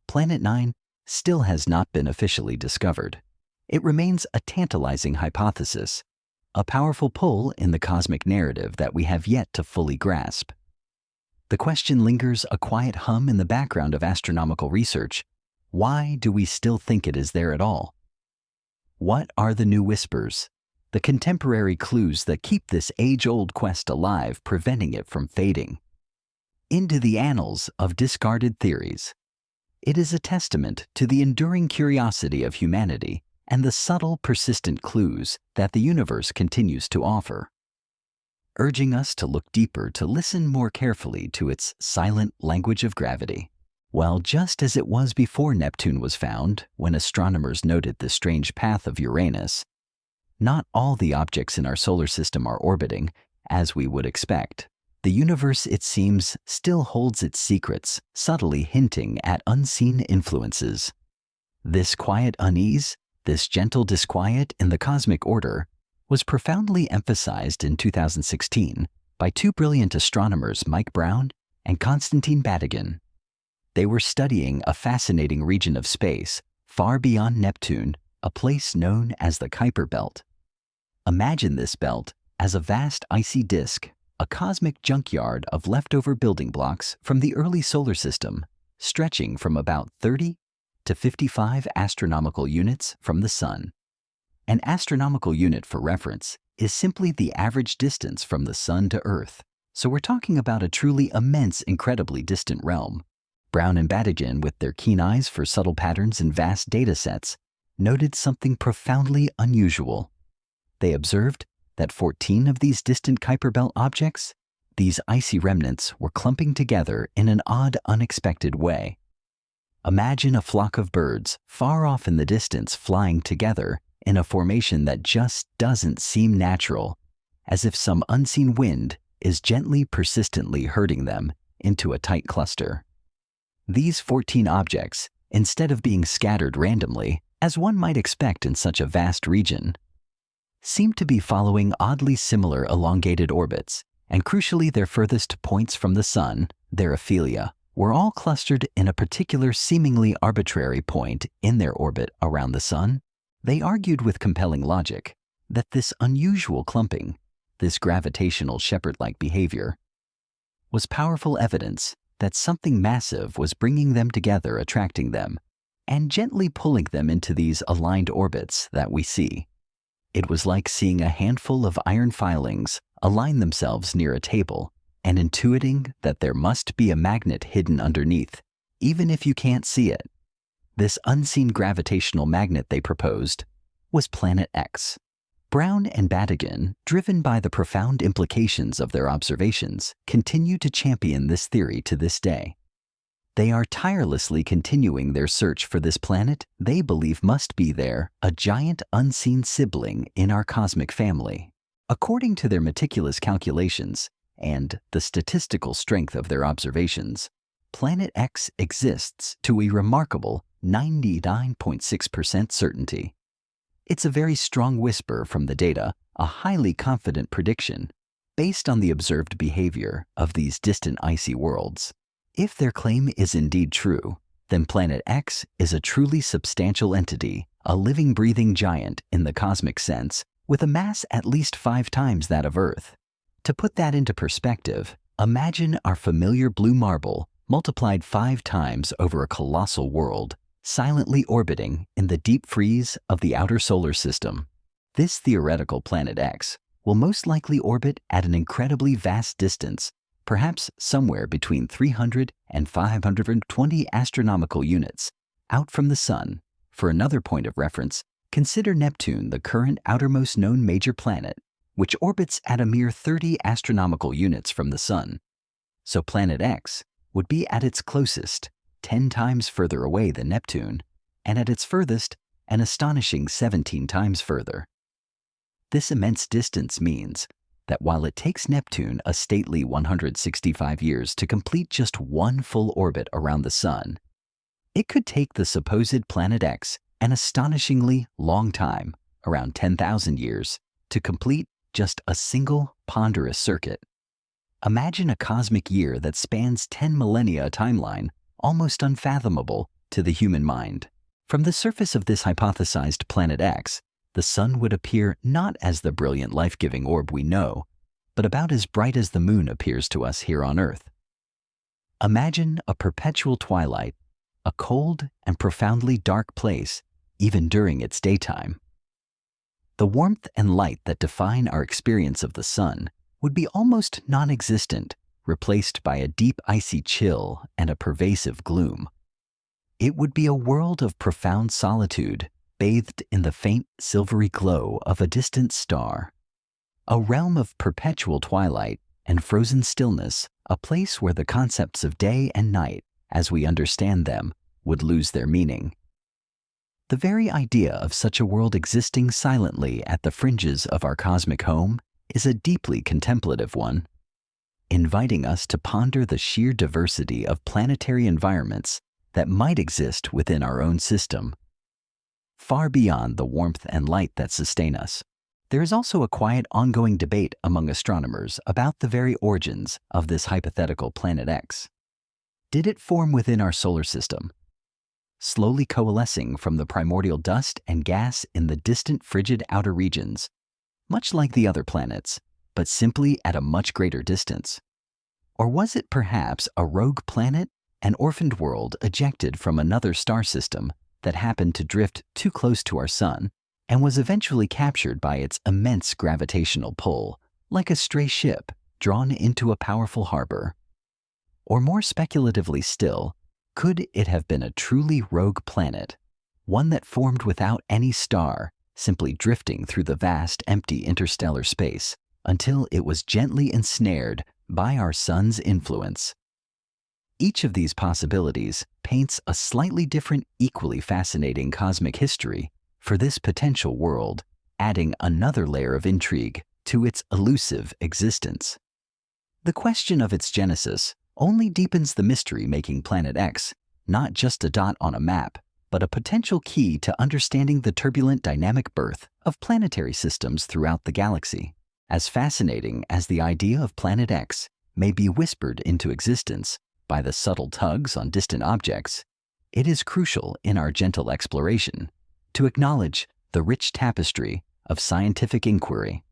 Planet 9, still has not been officially discovered. It remains a tantalizing hypothesis, a powerful pull in the cosmic narrative that we have yet to fully grasp. The question lingers, a quiet hum in the background of astronomical research. Why do we still think it is there at all? What are the new whispers, the contemporary clues that keep this age-old quest alive, preventing it from fading? Into the annals of discarded theories. It is a testament to the enduring curiosity of humanity and the subtle, persistent clues that the universe continues to offer, urging us to look deeper, to listen more carefully to its silent language of gravity. Well, just as it was before Neptune was found, when astronomers noted the strange path of Uranus, not all the objects in our solar system are orbiting, as we would expect. The universe, it seems, still holds its secrets, subtly hinting at unseen influences. This quiet unease, this gentle disquiet in the cosmic order, was profoundly emphasized in 2016 by two brilliant astronomers, Mike Brown and Konstantin Batygin. They were studying a fascinating region of space far beyond Neptune, a place known as the Kuiper Belt. Imagine this belt as a vast icy disk, a cosmic junkyard of leftover building blocks from the early solar system, stretching from about 30 to 55 astronomical units from the Sun. An astronomical unit, for reference, is simply the average distance from the Sun to Earth, so we're talking about a truly immense, incredibly distant realm. Brown and Badigan, with their keen eyes for subtle patterns in vast data sets, noted something profoundly unusual. They observed that 14 of these distant Kuiper Belt objects, these icy remnants, were clumping together in an odd, unexpected way. Imagine a flock of birds far off in the distance flying together in a formation that just doesn't seem natural, as if some unseen wind is gently, persistently herding them into a tight cluster. These 14 objects, instead of being scattered randomly, as one might expect in such a vast region, seem to be following oddly similar elongated orbits, and crucially their furthest points from the Sun, their aphelia, were all clustered in a particular seemingly arbitrary point in their orbit around the Sun. They argued with compelling logic that this unusual clumping, this gravitational shepherd-like behavior, was powerful evidence that something massive was bringing them together, attracting them, and gently pulling them into these aligned orbits that we see. It was like seeing a handful of iron filings align themselves near a table and intuiting that there must be a magnet hidden underneath, even if you can't see it. This unseen gravitational magnet they proposed was Planet X. Brown and Badigan, driven by the profound implications of their observations, continue to champion this theory to this day. They are tirelessly continuing their search for this planet they believe must be there, a giant unseen sibling in our cosmic family. According to their meticulous calculations and the statistical strength of their observations, Planet X exists to a remarkable 99.6% certainty. It's a very strong whisper from the data, a highly confident prediction, based on the observed behavior of these distant icy worlds. If their claim is indeed true, then Planet X is a truly substantial entity, a living, breathing giant in the cosmic sense, with a mass at least 5 times that of Earth. To put that into perspective, imagine our familiar blue marble multiplied 5 times over a colossal world, silently orbiting in the deep freeze of the outer solar system. This theoretical Planet X will most likely orbit at an incredibly vast distance, perhaps somewhere between 300 and 520 astronomical units, out from the Sun. For another point of reference, consider Neptune, the current outermost known major planet, which orbits at a mere 30 astronomical units from the Sun. So Planet X would be at its closest 10 times further away than Neptune, and at its furthest an astonishing 17 times further. This immense distance means that while it takes Neptune a stately 165 years to complete just one full orbit around the Sun, it could take the supposed Planet X an astonishingly long time, around 10,000 years, to complete just a single ponderous circuit. Imagine a cosmic year that spans 10 millennia, a timeline almost unfathomable to the human mind. From the surface of this hypothesized Planet X, the Sun would appear not as the brilliant life-giving orb we know, but about as bright as the Moon appears to us here on Earth. Imagine a perpetual twilight, a cold and profoundly dark place, even during its daytime. The warmth and light that define our experience of the Sun would be almost non-existent, replaced by a deep icy chill and a pervasive gloom. It would be a world of profound solitude, bathed in the faint silvery glow of a distant star. A realm of perpetual twilight and frozen stillness, a place where the concepts of day and night, as we understand them, would lose their meaning. The very idea of such a world existing silently at the fringes of our cosmic home is a deeply contemplative one, inviting us to ponder the sheer diversity of planetary environments that might exist within our own system. Far beyond the warmth and light that sustain us, there is also a quiet ongoing debate among astronomers about the very origins of this hypothetical Planet X. Did it form within our solar system, slowly coalescing from the primordial dust and gas in the distant frigid outer regions, much like the other planets, but simply at a much greater distance? Or was it perhaps a rogue planet, an orphaned world ejected from another star system that happened to drift too close to our Sun and was eventually captured by its immense gravitational pull, like a stray ship drawn into a powerful harbor? Or more speculatively still, Could it have been a truly rogue planet, one that formed without any star, simply drifting through the vast, empty interstellar space until it was gently ensnared by our sun's influence? Each of these possibilities paints a slightly different, equally fascinating cosmic history for this potential world, adding another layer of intrigue to its elusive existence. The question of its genesis only deepens the mystery, making Planet X not just a dot on a map, but a potential key to understanding the turbulent dynamic birth of planetary systems throughout the galaxy. As fascinating as the idea of Planet X may be whispered into existence by the subtle tugs on distant objects, it is crucial in our gentle exploration to acknowledge the rich tapestry of scientific inquiry.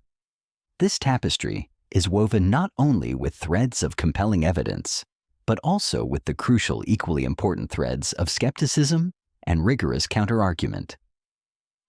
This tapestry is woven not only with threads of compelling evidence, but also with the crucial, equally important threads of skepticism and rigorous counter-argument.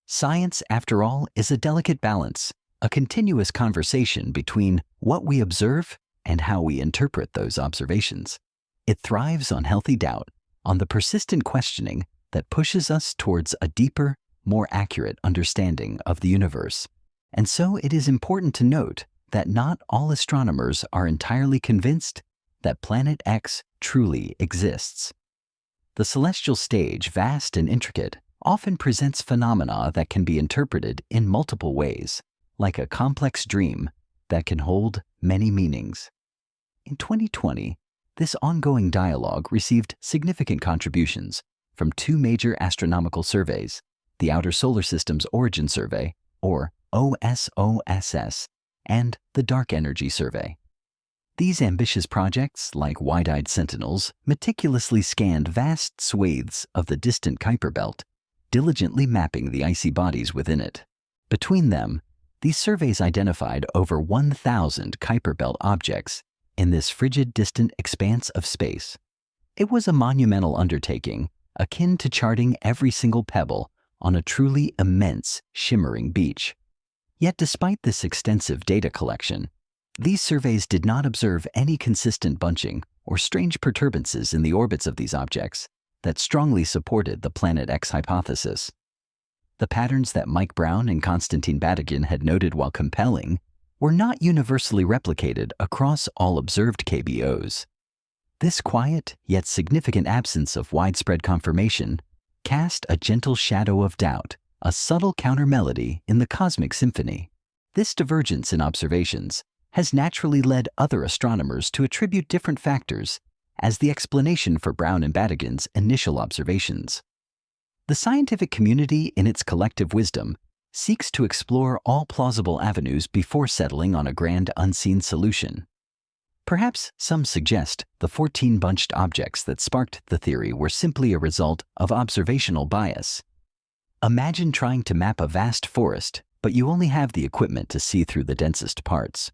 Science, after all, is a delicate balance, a continuous conversation between what we observe and how we interpret those observations. It thrives on healthy doubt, on the persistent questioning that pushes us towards a deeper, more accurate understanding of the universe. And so it is important to note that not all astronomers are entirely convinced that Planet X truly exists. The celestial stage, vast and intricate, often presents phenomena that can be interpreted in multiple ways, like a complex dream that can hold many meanings. In 2020, this ongoing dialogue received significant contributions from two major astronomical surveys, the Outer Solar System's Origin Survey, or OSOSS, and the Dark Energy Survey. These ambitious projects, like wide-eyed sentinels, meticulously scanned vast swathes of the distant Kuiper Belt, diligently mapping the icy bodies within it. Between them, these surveys identified over 1,000 Kuiper Belt objects in this frigid, distant expanse of space. It was a monumental undertaking, akin to charting every single pebble on a truly immense, shimmering beach. Yet despite this extensive data collection, these surveys did not observe any consistent bunching or strange perturbances in the orbits of these objects that strongly supported the Planet X hypothesis. The patterns that Mike Brown and Konstantin Batygin had noted, while compelling, were not universally replicated across all observed KBOs. This quiet yet significant absence of widespread confirmation cast a gentle shadow of doubt, a subtle counter-melody in the cosmic symphony. This divergence in observations has naturally led other astronomers to attribute different factors as the explanation for Brown and Batygin's initial observations. The scientific community, in its collective wisdom, seeks to explore all plausible avenues before settling on a grand unseen solution. Perhaps some suggest the 14 bunched objects that sparked the theory were simply a result of observational bias. Imagine trying to map a vast forest, but you only have the equipment to see through the densest parts.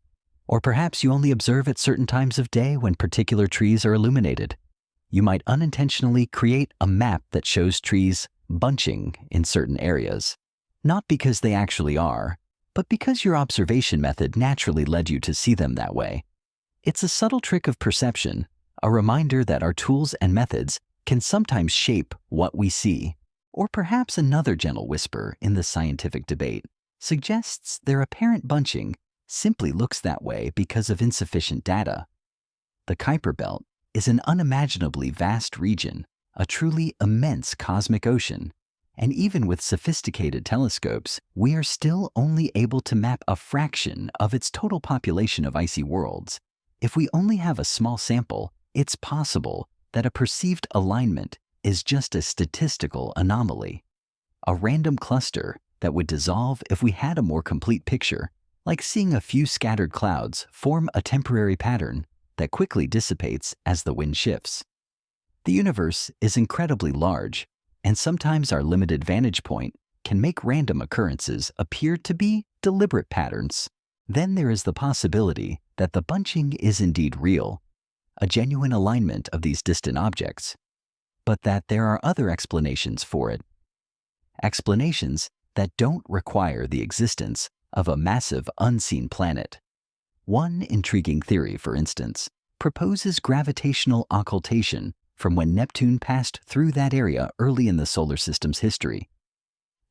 Or perhaps you only observe at certain times of day when particular trees are illuminated. You might unintentionally create a map that shows trees bunching in certain areas, not because they actually are, but because your observation method naturally led you to see them that way. It's a subtle trick of perception, a reminder that our tools and methods can sometimes shape what we see. Or perhaps another gentle whisper in the scientific debate suggests their apparent bunching simply looks that way because of insufficient data. The Kuiper Belt is an unimaginably vast region, a truly immense cosmic ocean, and even with sophisticated telescopes, we are still only able to map a fraction of its total population of icy worlds. If we only have a small sample, it's possible that a perceived alignment is just a statistical anomaly, a random cluster that would dissolve if we had a more complete picture, like seeing a few scattered clouds form a temporary pattern that quickly dissipates as the wind shifts. The universe is incredibly large, and sometimes our limited vantage point can make random occurrences appear to be deliberate patterns. Then there is the possibility that the bunching is indeed real, a genuine alignment of these distant objects, but that there are other explanations for it. Explanations that don't require the existence of a massive unseen planet. One intriguing theory, for instance, proposes gravitational occultation from when Neptune passed through that area early in the solar system's history.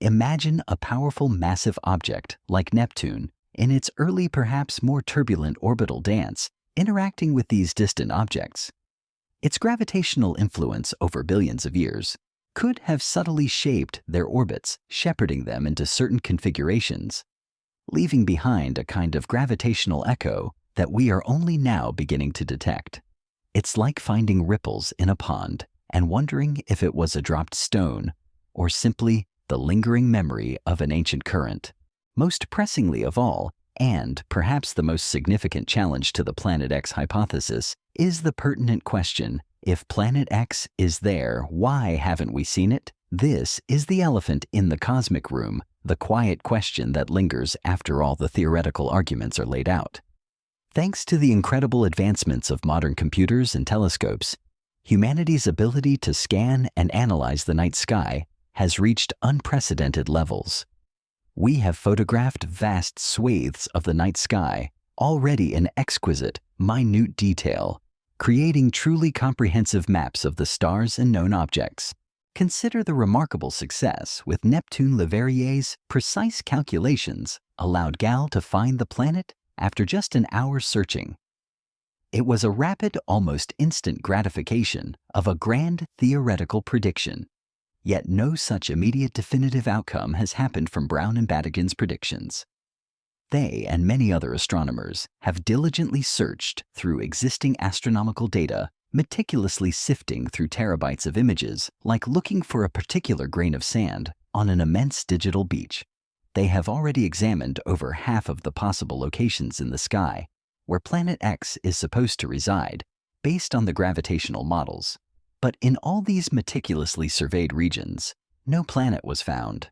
Imagine a powerful massive object like Neptune in its early, perhaps more turbulent orbital dance, interacting with these distant objects. Its gravitational influence over billions of years could have subtly shaped their orbits, shepherding them into certain configurations, leaving behind a kind of gravitational echo that we are only now beginning to detect. It's like finding ripples in a pond and wondering if it was a dropped stone or simply the lingering memory of an ancient current. Most pressingly of all, and perhaps the most significant challenge to the Planet X hypothesis, is the pertinent question: if Planet X is there, why haven't we seen it? This is the elephant in the cosmic room, the quiet question that lingers after all the theoretical arguments are laid out. Thanks to the incredible advancements of modern computers and telescopes, humanity's ability to scan and analyze the night sky has reached unprecedented levels. We have photographed vast swathes of the night sky, already in exquisite, minute detail, creating truly comprehensive maps of the stars and known objects. Consider the remarkable success with Neptune Leverrier's precise calculations allowed Gal to find the planet after just an hour's searching. It was a rapid, almost instant gratification of a grand theoretical prediction. Yet no such immediate definitive outcome has happened from Brown and Badigan's predictions. They and many other astronomers have diligently searched through existing astronomical data, meticulously sifting through terabytes of images, like looking for a particular grain of sand on an immense digital beach. They have already examined over half of the possible locations in the sky where Planet X is supposed to reside, based on the gravitational models. But in all these meticulously surveyed regions, no planet was found.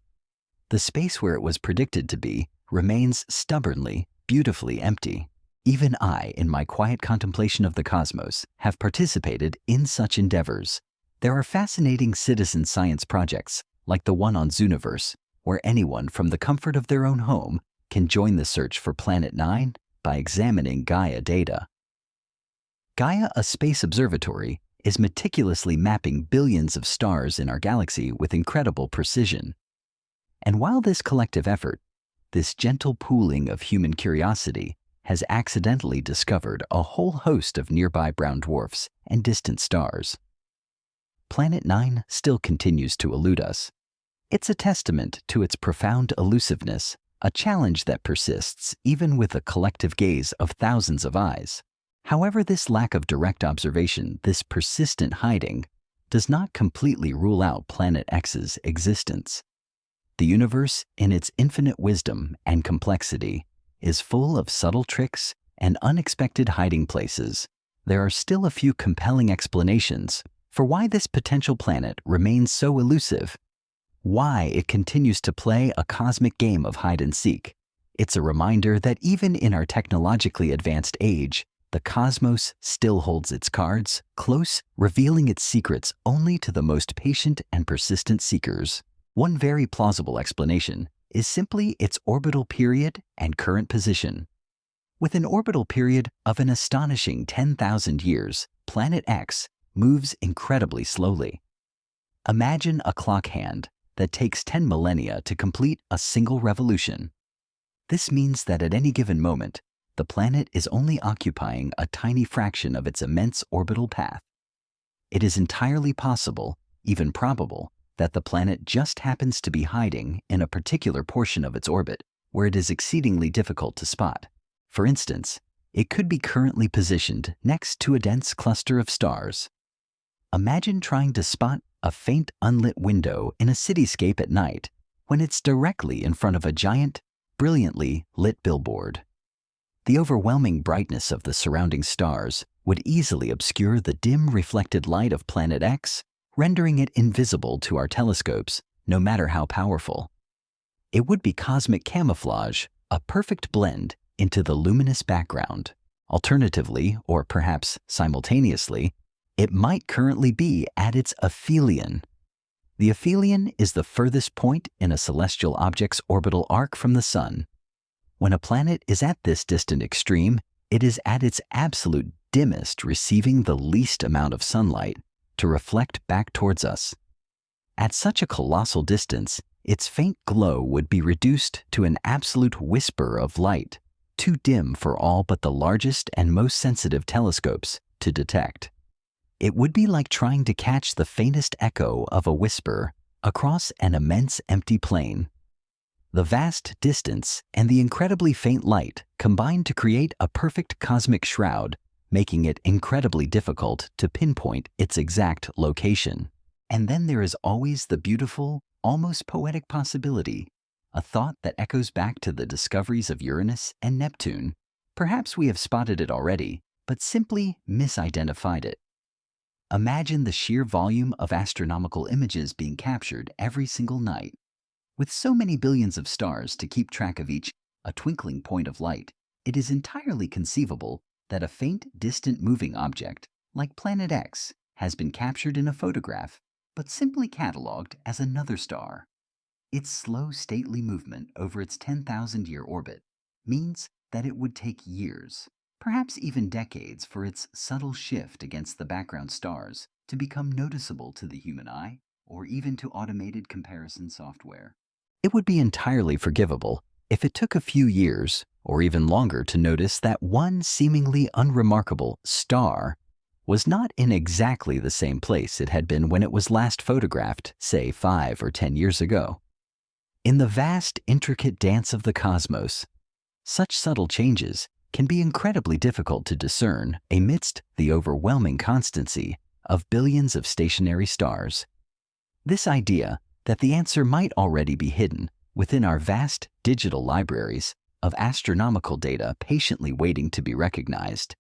The space where it was predicted to be remains stubbornly, beautifully empty. Even I, in my quiet contemplation of the cosmos, have participated in such endeavors. There are fascinating citizen science projects, like the one on Zooniverse, where anyone from the comfort of their own home can join the search for Planet 9 by examining Gaia data. Gaia, a space observatory, is meticulously mapping billions of stars in our galaxy with incredible precision. And while this collective effort, this gentle pooling of human curiosity, has accidentally discovered a whole host of nearby brown dwarfs and distant stars, Planet 9 still continues to elude us. It's a testament to its profound elusiveness, a challenge that persists even with the collective gaze of thousands of eyes. However, this lack of direct observation, this persistent hiding, does not completely rule out Planet X's existence. The universe, in its infinite wisdom and complexity, is full of subtle tricks and unexpected hiding places. There are still a few compelling explanations for why this potential planet remains so elusive, why it continues to play a cosmic game of hide and seek. It's a reminder that even in our technologically advanced age, the cosmos still holds its cards close, revealing its secrets only to the most patient and persistent seekers. One very plausible explanation is simply its orbital period and current position. With an orbital period of an astonishing 10,000 years, Planet X moves incredibly slowly. Imagine a clock hand that takes 10 millennia to complete a single revolution. This means that at any given moment, the planet is only occupying a tiny fraction of its immense orbital path. It is entirely possible, even probable, that the planet just happens to be hiding in a particular portion of its orbit where it is exceedingly difficult to spot. For instance, it could be currently positioned next to a dense cluster of stars. Imagine trying to spot a faint unlit window in a cityscape at night when it's directly in front of a giant, brilliantly lit billboard. The overwhelming brightness of the surrounding stars would easily obscure the dim reflected light of Planet X, rendering it invisible to our telescopes, no matter how powerful. It would be cosmic camouflage, a perfect blend into the luminous background. Alternatively, or perhaps simultaneously, it might currently be at its aphelion. The aphelion is the furthest point in a celestial object's orbital arc from the Sun. When a planet is at this distant extreme, it is at its absolute dimmest, receiving the least amount of sunlight. to reflect back towards us. At such a colossal distance, its faint glow would be reduced to an absolute whisper of light, too dim for all but the largest and most sensitive telescopes to detect. It would be like trying to catch the faintest echo of a whisper across an immense empty plain. The vast distance and the incredibly faint light combine to create a perfect cosmic shroud, making it incredibly difficult to pinpoint its exact location. And then there is always the beautiful, almost poetic possibility, a thought that echoes back to the discoveries of Uranus and Neptune. Perhaps we have spotted it already, but simply misidentified it. Imagine the sheer volume of astronomical images being captured every single night. With so many billions of stars to keep track of each, a twinkling point of light, it is entirely conceivable that a faint, distant moving object, like Planet X, has been captured in a photograph, but simply catalogued as another star. Its slow, stately movement over its 10,000-year orbit means that it would take years, perhaps even decades, for its subtle shift against the background stars to become noticeable to the human eye or even to automated comparison software. It would be entirely forgivable if it took a few years or even longer to notice that one seemingly unremarkable star was not in exactly the same place it had been when it was last photographed, say 5 or 10 years ago. In the vast, intricate dance of the cosmos, such subtle changes can be incredibly difficult to discern amidst the overwhelming constancy of billions of stationary stars. This idea that the answer might already be hidden within our vast digital libraries of astronomical data patiently waiting to be recognized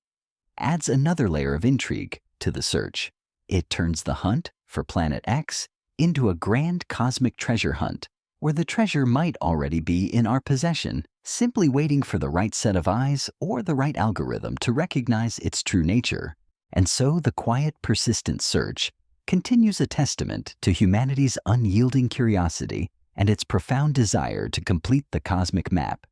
adds another layer of intrigue to the search. It turns the hunt for Planet X into a grand cosmic treasure hunt, where the treasure might already be in our possession, simply waiting for the right set of eyes or the right algorithm to recognize its true nature. And so the quiet, persistent search continues, a testament to humanity's unyielding curiosity and its profound desire to complete the cosmic map.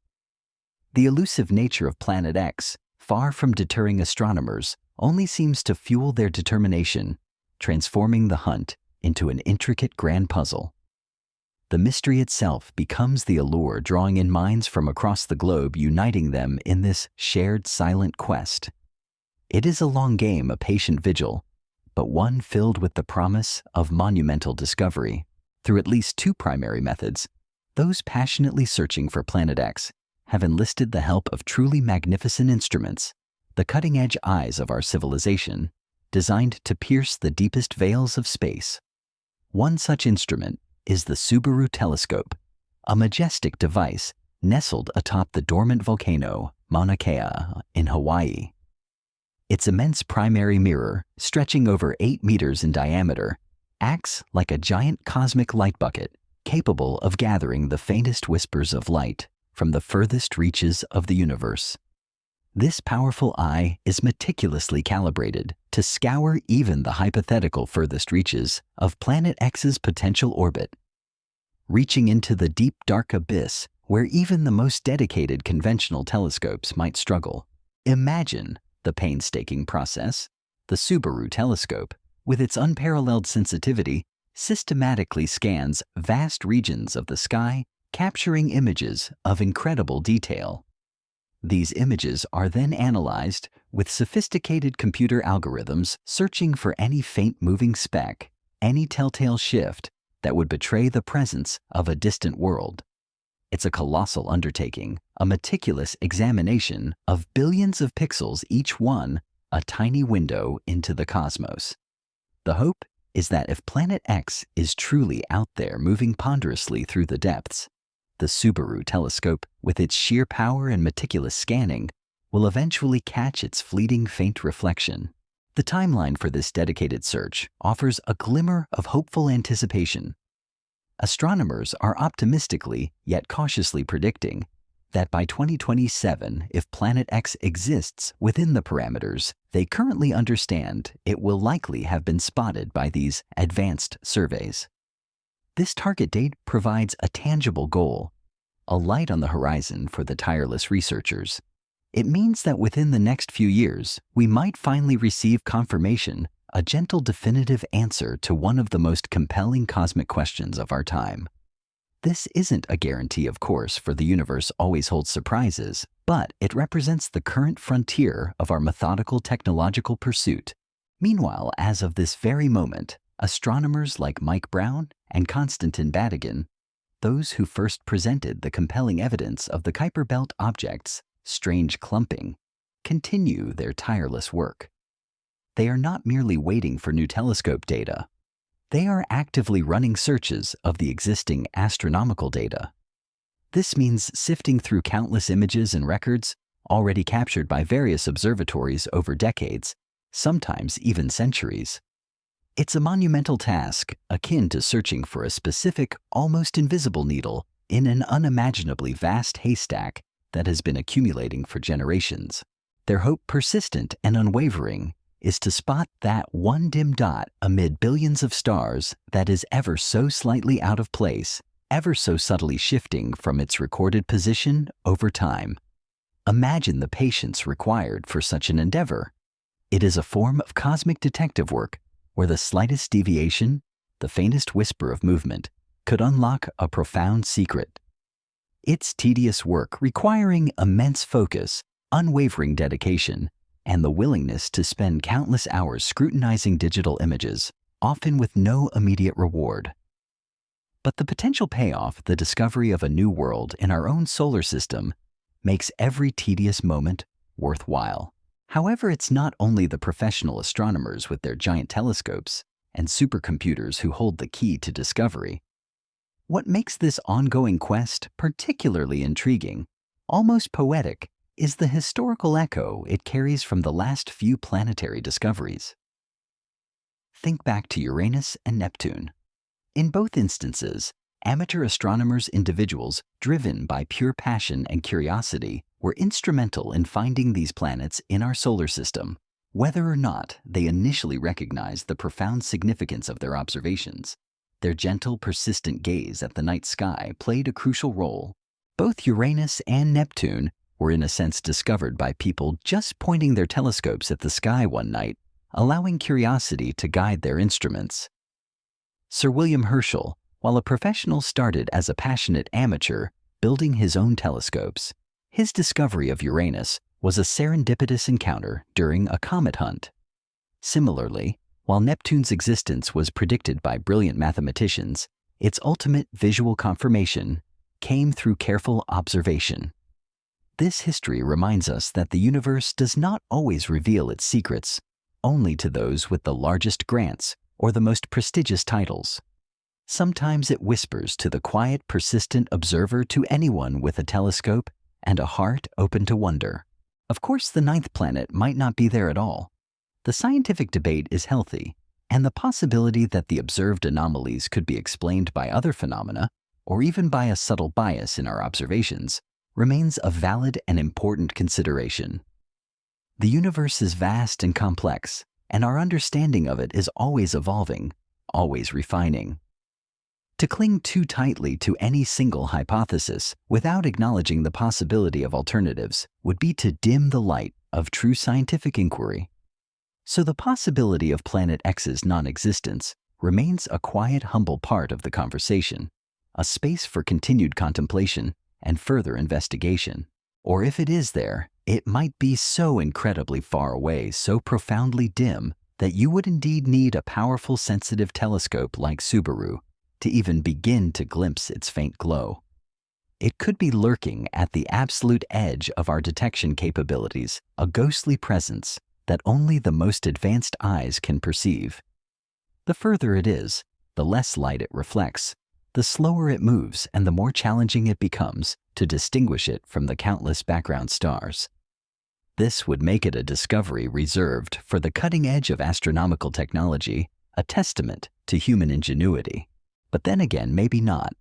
The elusive nature of Planet X, far from deterring astronomers, only seems to fuel their determination, transforming the hunt into an intricate grand puzzle. The mystery itself becomes the allure, drawing in minds from across the globe, uniting them in this shared silent quest. It is a long game, a patient vigil, but one filled with the promise of monumental discovery. Through at least 2 primary methods, those passionately searching for Planet X have enlisted the help of truly magnificent instruments, the cutting-edge eyes of our civilization, designed to pierce the deepest veils of space. One such instrument is the Subaru telescope, a majestic device nestled atop the dormant volcano Mauna Kea in Hawaii. Its immense primary mirror, stretching over 8 meters in diameter, acts like a giant cosmic light bucket, capable of gathering the faintest whispers of light from the furthest reaches of the universe. This powerful eye is meticulously calibrated to scour even the hypothetical furthest reaches of Planet X's potential orbit, reaching into the deep, dark abyss where even the most dedicated conventional telescopes might struggle. Imagine the painstaking process. The Subaru telescope, with its unparalleled sensitivity, systematically scans vast regions of the sky, capturing images of incredible detail. These images are then analyzed with sophisticated computer algorithms, searching for any faint moving speck, any telltale shift that would betray the presence of a distant world. It's a colossal undertaking, a meticulous examination of billions of pixels, each one a tiny window into the cosmos. The hope is that if Planet X is truly out there moving ponderously through the depths, the Subaru telescope, with its sheer power and meticulous scanning, will eventually catch its fleeting faint reflection. The timeline for this dedicated search offers a glimmer of hopeful anticipation. Astronomers are optimistically yet cautiously predicting that by 2027, if Planet X exists within the parameters they currently understand, it will likely have been spotted by these advanced surveys. This target date provides a tangible goal, a light on the horizon for the tireless researchers. It means that within the next few years, we might finally receive confirmation a gentle definitive answer to one of the most compelling cosmic questions of our time. This isn't a guarantee, of course, for the universe always holds surprises, but it represents the current frontier of our methodical technological pursuit. Meanwhile, as of this very moment, astronomers like Mike Brown and Konstantin Batygin, those who first presented the compelling evidence of the Kuiper Belt object's strange clumping, continue their tireless work. They are not merely waiting for new telescope data. They are actively running searches of the existing astronomical data. This means sifting through countless images and records already captured by various observatories over decades, sometimes even centuries. It's a monumental task akin to searching for a specific, almost invisible needle in an unimaginably vast haystack that has been accumulating for generations. Their hope, persistent and unwavering, is to spot that one dim dot amid billions of stars that is ever so slightly out of place, ever so subtly shifting from its recorded position over time. Imagine the patience required for such an endeavor. It is a form of cosmic detective work where the slightest deviation, the faintest whisper of movement, could unlock a profound secret. It's tedious work requiring immense focus, unwavering dedication, and the willingness to spend countless hours scrutinizing digital images, often with no immediate reward. But the potential payoff, the discovery of a new world in our own solar system, makes every tedious moment worthwhile. However, it's not only the professional astronomers with their giant telescopes and supercomputers who hold the key to discovery. What makes this ongoing quest particularly intriguing, almost poetic, is the historical echo it carries from the last few planetary discoveries. Think back to Uranus and Neptune. In both instances, amateur astronomers, individuals driven by pure passion and curiosity, were instrumental in finding these planets in our solar system. Whether or not they initially recognized the profound significance of their observations, their gentle, persistent gaze at the night sky played a crucial role. Both Uranus and Neptune were in a sense discovered by people just pointing their telescopes at the sky one night, allowing curiosity to guide their instruments. Sir William Herschel, while a professional, started as a passionate amateur building his own telescopes. His discovery of Uranus was a serendipitous encounter during a comet hunt. Similarly, while Neptune's existence was predicted by brilliant mathematicians, its ultimate visual confirmation came through careful observation. This history reminds us that the universe does not always reveal its secrets only to those with the largest grants or the most prestigious titles. Sometimes it whispers to the quiet, persistent observer, to anyone with a telescope and a heart open to wonder. Of course, the ninth planet might not be there at all. The scientific debate is healthy, and the possibility that the observed anomalies could be explained by other phenomena, or even by a subtle bias in our observations, remains a valid and important consideration. The universe is vast and complex, and our understanding of it is always evolving, always refining. To cling too tightly to any single hypothesis without acknowledging the possibility of alternatives would be to dim the light of true scientific inquiry. So the possibility of Planet X's non-existence remains a quiet, humble part of the conversation, a space for continued contemplation and further investigation. Or if it is there, it might be so incredibly far away, so profoundly dim, that you would indeed need a powerful, sensitive telescope like Subaru to even begin to glimpse its faint glow. It could be lurking at the absolute edge of our detection capabilities, a ghostly presence that only the most advanced eyes can perceive. The further it is, the less light it reflects, the slower it moves, and the more challenging it becomes to distinguish it from the countless background stars. This would make it a discovery reserved for the cutting edge of astronomical technology, a testament to human ingenuity. But then again, maybe not.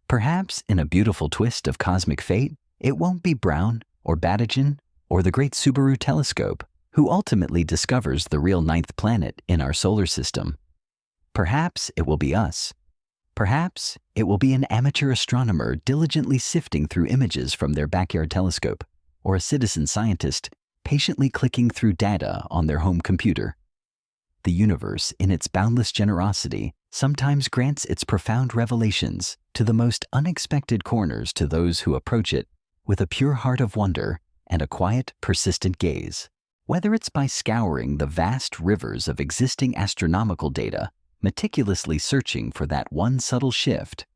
Perhaps in a beautiful twist of cosmic fate, it won't be Brown or Batygin or the great Subaru telescope who ultimately discovers the real ninth planet in our solar system. Perhaps it will be us. Perhaps it will be an amateur astronomer diligently sifting through images from their backyard telescope, or a citizen scientist patiently clicking through data on their home computer. The universe, in its boundless generosity, sometimes grants its profound revelations to the most unexpected corners to those who approach it with a pure heart of wonder and a quiet, persistent gaze. Whether it's by scouring the vast rivers of existing astronomical data, meticulously searching for that one subtle shift,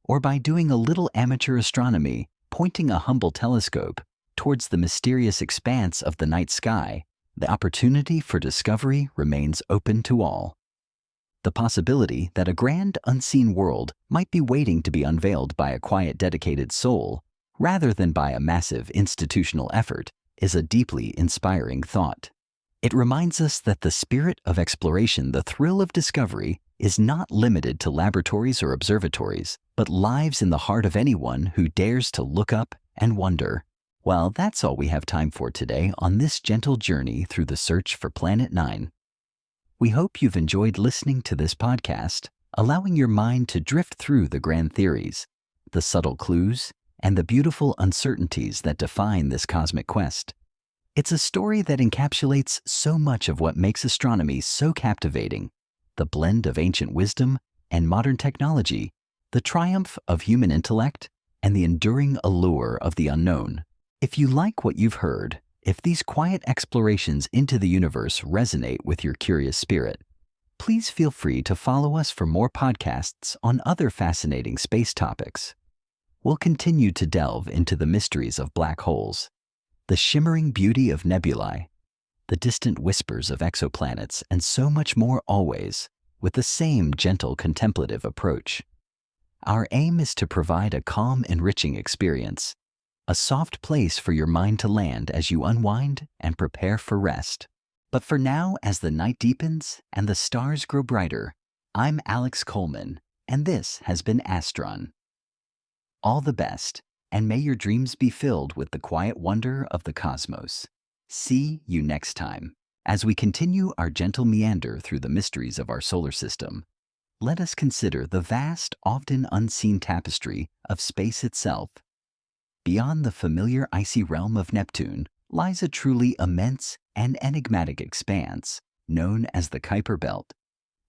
or by doing a little amateur astronomy, pointing a humble telescope towards the mysterious expanse of the night sky, the opportunity for discovery remains open to all. The possibility that a grand unseen world might be waiting to be unveiled by a quiet, dedicated soul, rather than by a massive institutional effort, is a deeply inspiring thought. It reminds us that the spirit of exploration, the thrill of discovery, is not limited to laboratories or observatories, but lives in the heart of anyone who dares to look up and wonder. Well, that's all we have time for today on this gentle journey through the search for Planet 9. We hope you've enjoyed listening to this podcast, allowing your mind to drift through the grand theories, the subtle clues, and the beautiful uncertainties that define this cosmic quest. It's a story that encapsulates so much of what makes astronomy so captivating: the blend of ancient wisdom and modern technology, the triumph of human intellect, and the enduring allure of the unknown. If you like what you've heard, if these quiet explorations into the universe resonate with your curious spirit, please feel free to follow us for more podcasts on other fascinating space topics. We'll continue to delve into the mysteries of black holes, the shimmering beauty of nebulae, the distant whispers of exoplanets, and so much more, always with the same gentle contemplative approach. Our aim is to provide a calm, enriching experience, a soft place for your mind to land as you unwind and prepare for rest. But for now, as the night deepens and the stars grow brighter, I'm Alex Coleman, and this has been Astron. All the best, and may your dreams be filled with the quiet wonder of the cosmos. See you next time. As we continue our gentle meander through the mysteries of our solar system, let us consider the vast, often unseen tapestry of space itself. Beyond the familiar icy realm of Neptune lies a truly immense and enigmatic expanse known as the Kuiper Belt.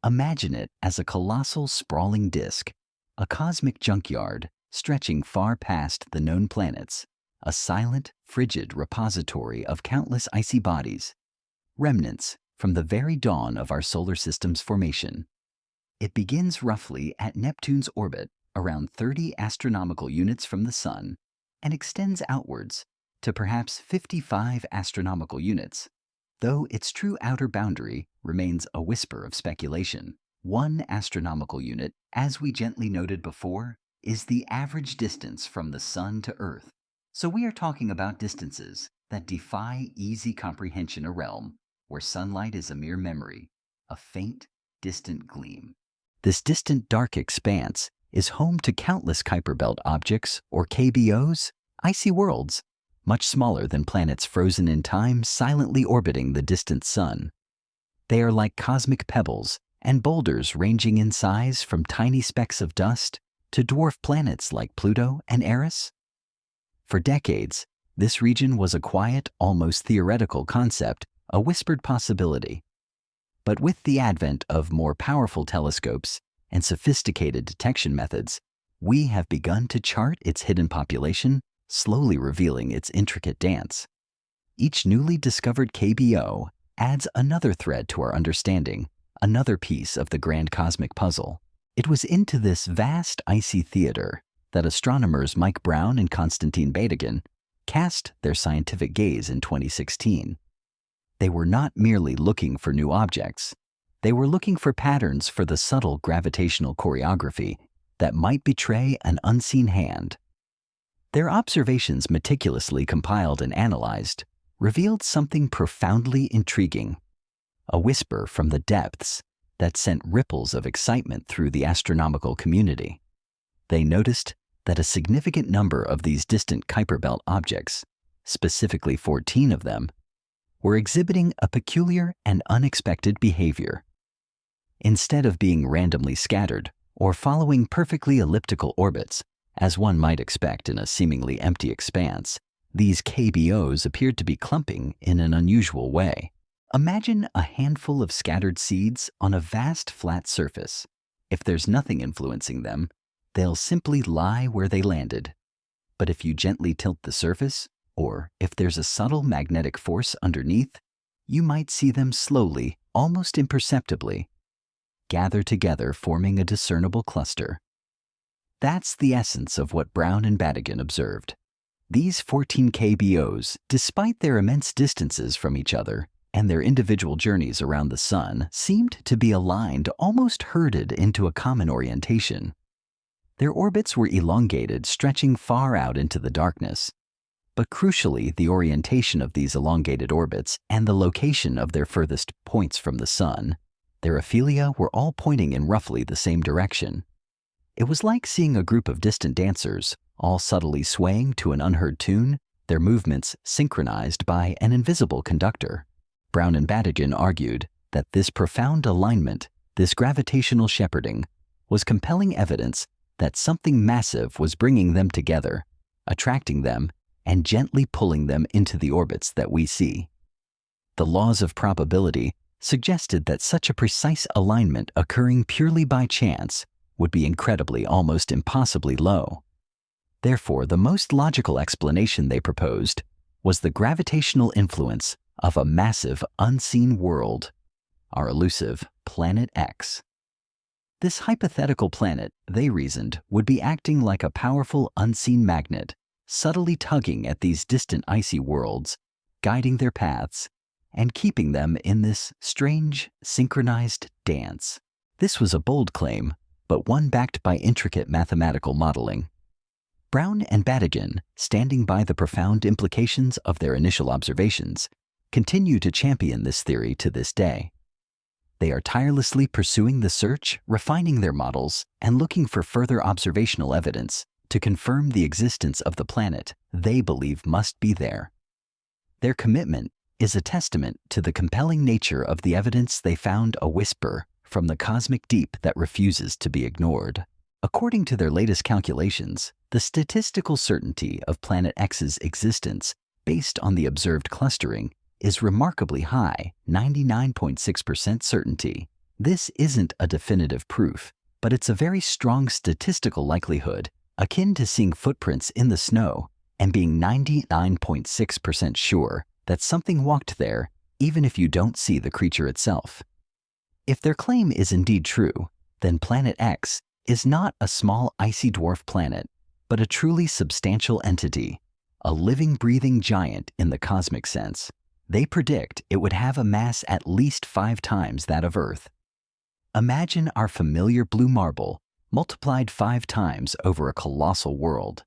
Imagine it as a colossal, sprawling disk, a cosmic junkyard stretching far past the known planets, a silent, frigid repository of countless icy bodies, remnants from the very dawn of our solar system's formation. It begins roughly at Neptune's orbit, around 30 astronomical units from the Sun, and extends outwards to perhaps 55 astronomical units, though its true outer boundary remains a whisper of speculation. 1 astronomical unit, as we gently noted before, is the average distance from the Sun to Earth. So we are talking about distances that defy easy comprehension, a realm where sunlight is a mere memory, a faint, distant gleam. This distant dark expanse is home to countless Kuiper Belt objects, or KBOs, icy worlds, much smaller than planets frozen in time, silently orbiting the distant Sun. They are like cosmic pebbles and boulders, ranging in size from tiny specks of dust to dwarf planets like Pluto and Eris. For decades, this region was a quiet, almost theoretical concept, a whispered possibility. But with the advent of more powerful telescopes and sophisticated detection methods, we have begun to chart its hidden population, slowly revealing its intricate dance. Each newly discovered KBO adds another thread to our understanding, another piece of the grand cosmic puzzle. It was into this vast icy theater that astronomers Mike Brown and Konstantin Bedigan cast their scientific gaze in 2016. They were not merely looking for new objects. They were looking for patterns, for the subtle gravitational choreography that might betray an unseen hand. Their observations, meticulously compiled and analyzed, revealed something profoundly intriguing, a whisper from the depths that sent ripples of excitement through the astronomical community. They noticed that a significant number of these distant Kuiper Belt objects, specifically 14 of them, were exhibiting a peculiar and unexpected behavior. Instead of being randomly scattered or following perfectly elliptical orbits, as one might expect in a seemingly empty expanse, these KBOs appeared to be clumping in an unusual way. Imagine a handful of scattered seeds on a vast flat surface. If there's nothing influencing them, they'll simply lie where they landed. But if you gently tilt the surface, or if there's a subtle magnetic force underneath, you might see them slowly, almost imperceptibly, gather together, forming a discernible cluster. That's the essence of what Brown and Badigan observed. These 14 KBOs, despite their immense distances from each other and their individual journeys around the Sun, seemed to be aligned, almost herded into a common orientation. Their orbits were elongated, stretching far out into the darkness. But crucially, the orientation of these elongated orbits and the location of their furthest points from the Sun, their aphelia, were all pointing in roughly the same direction. It was like seeing a group of distant dancers, all subtly swaying to an unheard tune, their movements synchronized by an invisible conductor. Brown and Badigan argued that this profound alignment, this gravitational shepherding, was compelling evidence that something massive was bringing them together, attracting them, and gently pulling them into the orbits that we see. The laws of probability suggested that such a precise alignment occurring purely by chance would be incredibly, almost impossibly low. Therefore, the most logical explanation they proposed was the gravitational influence of a massive, unseen world, our elusive Planet X. This hypothetical planet, they reasoned, would be acting like a powerful, unseen magnet, subtly tugging at these distant icy worlds, guiding their paths, and keeping them in this strange, synchronized dance. This was a bold claim, but one backed by intricate mathematical modeling. Brown and Badigan, standing by the profound implications of their initial observations, continue to champion this theory to this day. They are tirelessly pursuing the search, refining their models, and looking for further observational evidence to confirm the existence of the planet they believe must be there. Their commitment is a testament to the compelling nature of the evidence they found, a whisper from the cosmic deep that refuses to be ignored. According to their latest calculations, the statistical certainty of Planet X's existence, based on the observed clustering, is remarkably high, 99.6% certainty. This isn't a definitive proof, but it's a very strong statistical likelihood, akin to seeing footprints in the snow and being 99.6% sure that something walked there, even if you don't see the creature itself. If their claim is indeed true, then Planet X is not a small icy dwarf planet, but a truly substantial entity, a living, breathing giant in the cosmic sense. They predict it would have a mass at least 5 times that of Earth. Imagine our familiar blue marble multiplied 5 times over a colossal world.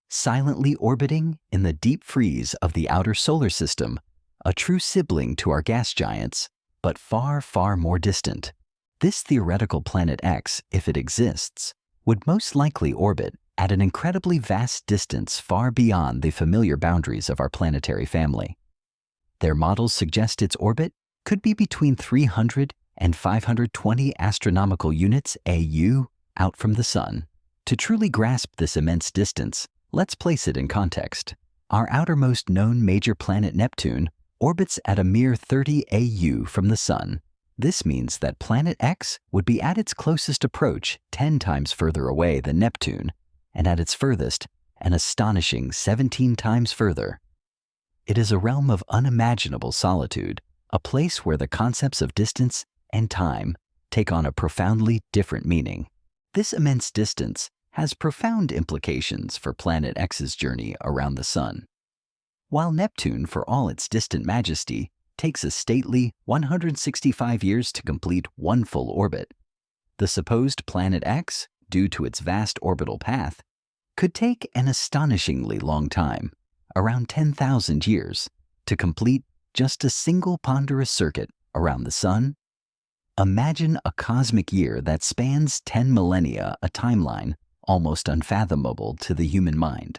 Silently orbiting in the deep freeze of the outer solar system, a true sibling to our gas giants, but far, far more distant. This theoretical Planet X, if it exists, would most likely orbit at an incredibly vast distance far beyond the familiar boundaries of our planetary family. Their models suggest its orbit could be between 300 and 520 astronomical units AU out from the Sun. To truly grasp this immense distance, let's place it in context. Our outermost known major planet, Neptune, orbits at a mere 30 AU from the Sun. This means that Planet X would be at its closest approach 10 times further away than Neptune, and at its furthest, an astonishing 17 times further. It is a realm of unimaginable solitude, a place where the concepts of distance and time take on a profoundly different meaning. This immense distance has profound implications for Planet X's journey around the Sun. While Neptune, for all its distant majesty, takes a stately 165 years to complete one full orbit, the supposed Planet X, due to its vast orbital path, could take an astonishingly long time, around 10,000 years, to complete just a single ponderous circuit around the Sun. Imagine a cosmic year that spans 10 millennia, a timeline almost unfathomable to the human mind.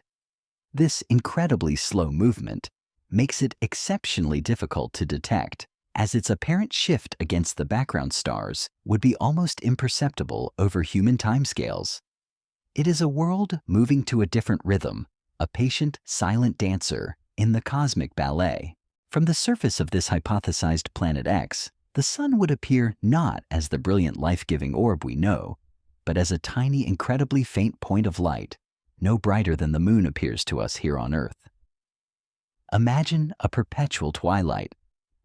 This incredibly slow movement makes it exceptionally difficult to detect, as its apparent shift against the background stars would be almost imperceptible over human timescales. It is a world moving to a different rhythm, a patient, silent dancer in the cosmic ballet. From the surface of this hypothesized planet X, the Sun would appear not as the brilliant life-giving orb we know, but as a tiny, incredibly faint point of light, no brighter than the Moon appears to us here on Earth. Imagine a perpetual twilight,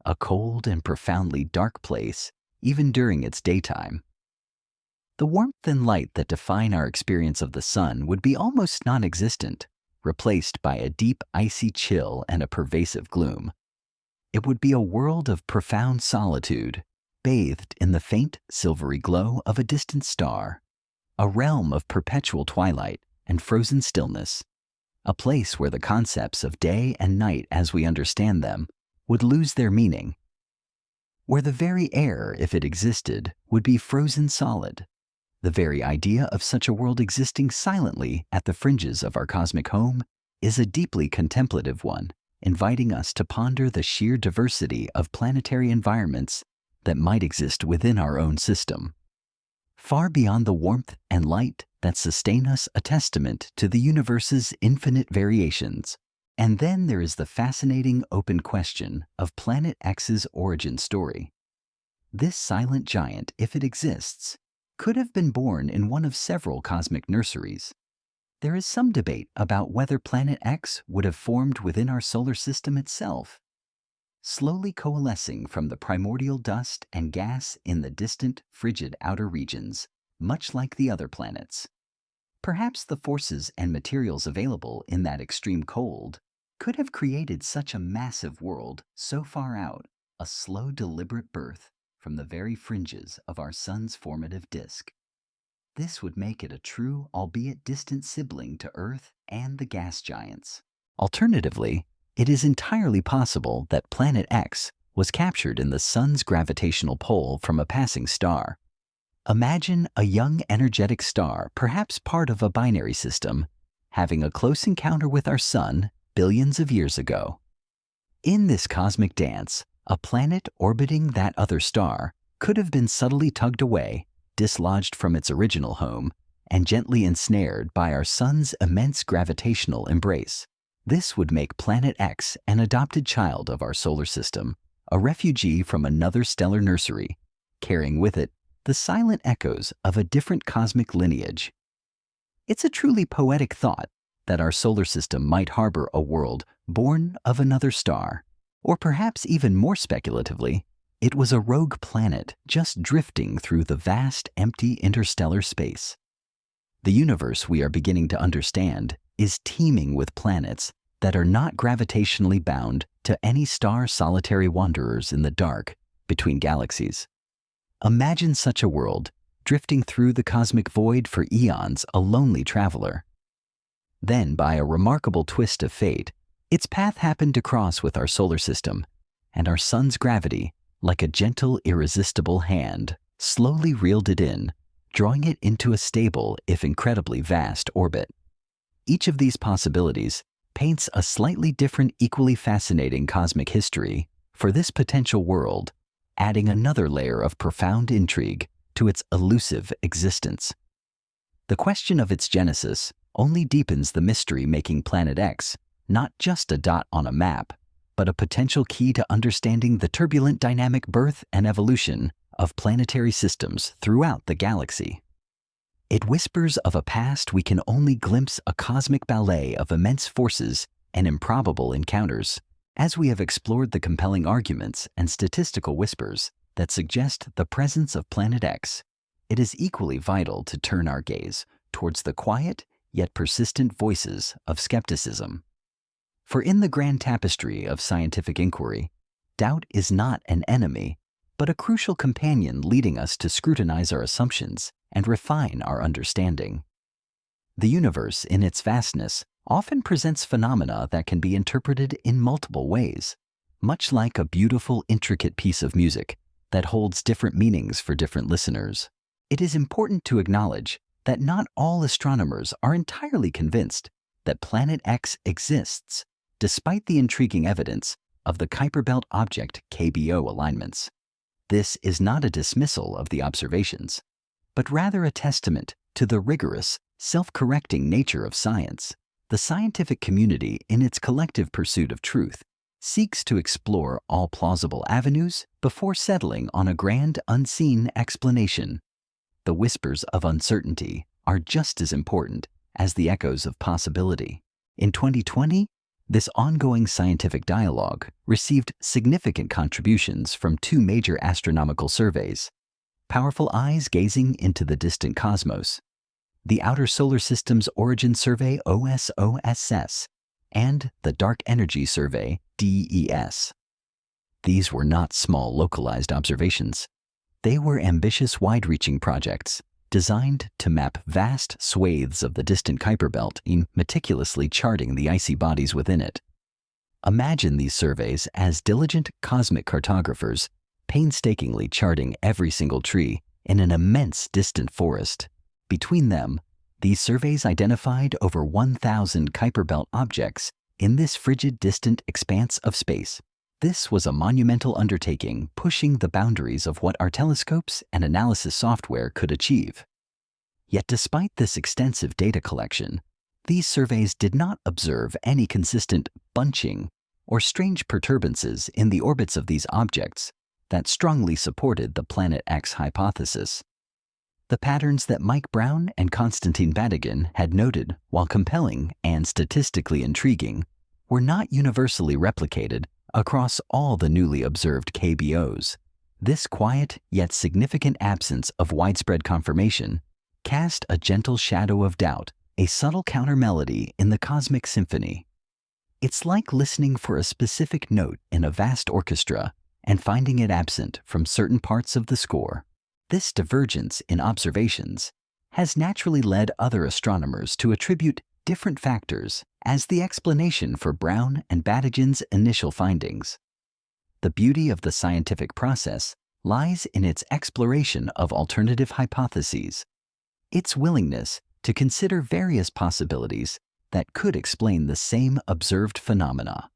a cold and profoundly dark place, even during its daytime. The warmth and light that define our experience of the Sun would be almost non-existent, replaced by a deep, icy chill and a pervasive gloom. It would be a world of profound solitude, bathed in the faint, silvery glow of a distant star, a realm of perpetual twilight and frozen stillness, a place where the concepts of day and night as we understand them would lose their meaning, where the very air, if it existed, would be frozen solid. The very idea of such a world existing silently at the fringes of our cosmic home is a deeply contemplative one, inviting us to ponder the sheer diversity of planetary environments that might exist within our own system. Far beyond the warmth and light that sustain us, a testament to the universe's infinite variations. And then there is the fascinating open question of Planet X's origin story. This silent giant, if it exists, could have been born in one of several cosmic nurseries. There is some debate about whether Planet X would have formed within our solar system itself, slowly coalescing from the primordial dust and gas in the distant, frigid outer regions, much like the other planets. Perhaps the forces and materials available in that extreme cold could have created such a massive world so far out, a slow, deliberate birth from the very fringes of our Sun's formative disk. This would make it a true, albeit distant sibling to Earth and the gas giants. Alternatively, it is entirely possible that Planet X was captured in the Sun's gravitational pull from a passing star. Imagine a young, energetic star, perhaps part of a binary system, having a close encounter with our Sun billions of years ago. In this cosmic dance, a planet orbiting that other star could have been subtly tugged away, dislodged from its original home, and gently ensnared by our Sun's immense gravitational embrace. This would make Planet X an adopted child of our solar system, a refugee from another stellar nursery, carrying with it the silent echoes of a different cosmic lineage. It's a truly poetic thought that our solar system might harbor a world born of another star, or perhaps even more speculatively, it was a rogue planet just drifting through the vast, empty interstellar space. The universe we are beginning to understand is teeming with planets that are not gravitationally bound to any star, solitary wanderers in the dark between galaxies. Imagine such a world, drifting through the cosmic void for eons, a lonely traveler. Then, by a remarkable twist of fate, its path happened to cross with our solar system, and our Sun's gravity, like a gentle, irresistible hand, slowly reeled it in, drawing it into a stable, if incredibly vast, orbit. Each of these possibilities paints a slightly different, equally fascinating cosmic history for this potential world, adding another layer of profound intrigue to its elusive existence. The question of its genesis only deepens the mystery, making Planet X not just a dot on a map, but a potential key to understanding the turbulent dynamic birth and evolution of planetary systems throughout the galaxy. It whispers of a past we can only glimpse, a cosmic ballet of immense forces and improbable encounters. As we have explored the compelling arguments and statistical whispers that suggest the presence of Planet X, it is equally vital to turn our gaze towards the quiet yet persistent voices of skepticism. For in the grand tapestry of scientific inquiry, doubt is not an enemy, but a crucial companion leading us to scrutinize our assumptions and refine our understanding. The universe, in its vastness, often presents phenomena that can be interpreted in multiple ways, much like a beautiful, intricate piece of music that holds different meanings for different listeners. It is important to acknowledge that not all astronomers are entirely convinced that Planet X exists, despite the intriguing evidence of the Kuiper Belt object KBO alignments. This is not a dismissal of the observations, but rather a testament to the rigorous, self-correcting nature of science. The scientific community, in its collective pursuit of truth, seeks to explore all plausible avenues before settling on a grand unseen explanation. The whispers of uncertainty are just as important as the echoes of possibility. In 2020, this ongoing scientific dialogue received significant contributions from two major astronomical surveys: Powerful Eyes Gazing into the Distant Cosmos, the Outer Solar System's Origin Survey OSOSS, and the Dark Energy Survey DES. These were not small localized observations. They were ambitious wide-reaching projects designed to map vast swathes of the distant Kuiper Belt in meticulously charting the icy bodies within it. Imagine these surveys as diligent cosmic cartographers painstakingly charting every single tree in an immense distant forest. Between them, these surveys identified over 1,000 Kuiper Belt objects in this frigid, distant expanse of space. This was a monumental undertaking, pushing the boundaries of what our telescopes and analysis software could achieve. Yet despite this extensive data collection, these surveys did not observe any consistent bunching or strange perturbances in the orbits of these objects that strongly supported the Planet X hypothesis. The patterns that Mike Brown and Konstantin Batygin had noted, while compelling and statistically intriguing, were not universally replicated across all the newly observed KBOs. This quiet yet significant absence of widespread confirmation cast a gentle shadow of doubt, a subtle counter-melody in the cosmic symphony. It's like listening for a specific note in a vast orchestra and finding it absent from certain parts of the score. This divergence in observations has naturally led other astronomers to attribute different factors as the explanation for Brown and Batygin's initial findings. The beauty of the scientific process lies in its exploration of alternative hypotheses, its willingness to consider various possibilities that could explain the same observed phenomena.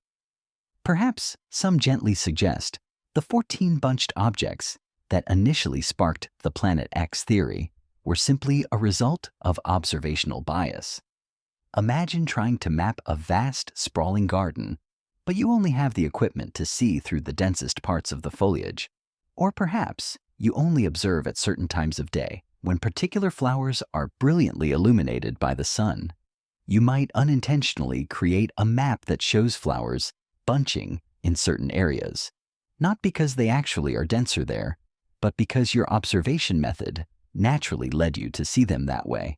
Perhaps some gently suggest the 14 bunched objects that initially sparked the Planet X theory were simply a result of observational bias. Imagine trying to map a vast, sprawling garden, but you only have the equipment to see through the densest parts of the foliage. Or perhaps you only observe at certain times of day when particular flowers are brilliantly illuminated by the sun. You might unintentionally create a map that shows flowers bunching in certain areas, not because they actually are denser there, but because your observation method naturally led you to see them that way.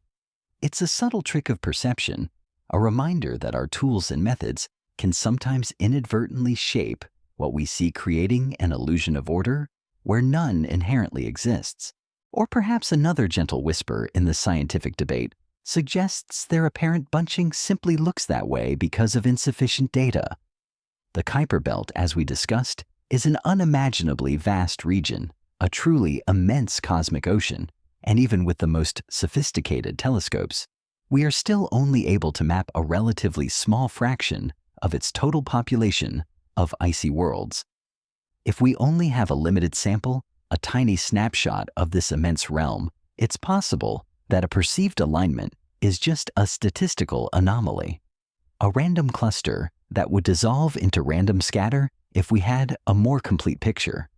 It's a subtle trick of perception, a reminder that our tools and methods can sometimes inadvertently shape what we see, creating an illusion of order where none inherently exists. Or perhaps another gentle whisper in the scientific debate suggests their apparent bunching simply looks that way because of insufficient data. The Kuiper Belt, as we discussed, is an unimaginably vast region, a truly immense cosmic ocean, and even with the most sophisticated telescopes, we are still only able to map a relatively small fraction of its total population of icy worlds. If we only have a limited sample, a tiny snapshot of this immense realm, it's possible that a perceived alignment is just a statistical anomaly, a random cluster that would dissolve into random scatter if we had a more complete picture.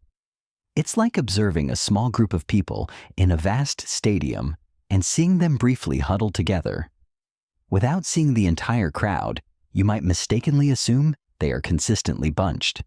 It's like observing a small group of people in a vast stadium and seeing them briefly huddled together. Without seeing the entire crowd, you might mistakenly assume they are consistently bunched.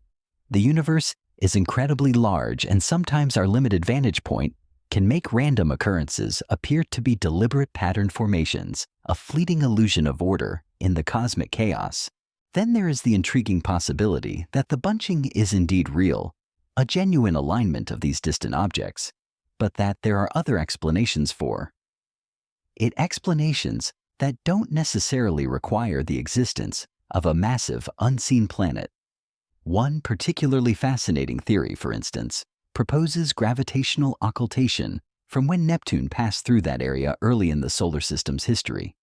The universe is incredibly large, and sometimes our limited vantage point can make random occurrences appear to be deliberate pattern formations, a fleeting illusion of order in the cosmic chaos. Then there is the intriguing possibility that the bunching is indeed real, a genuine alignment of these distant objects, but that there are other explanations for it, explanations that don't necessarily require the existence of a massive unseen planet. One particularly fascinating theory, for instance, proposes gravitational occultation from when Neptune passed through that area early in the solar system's history.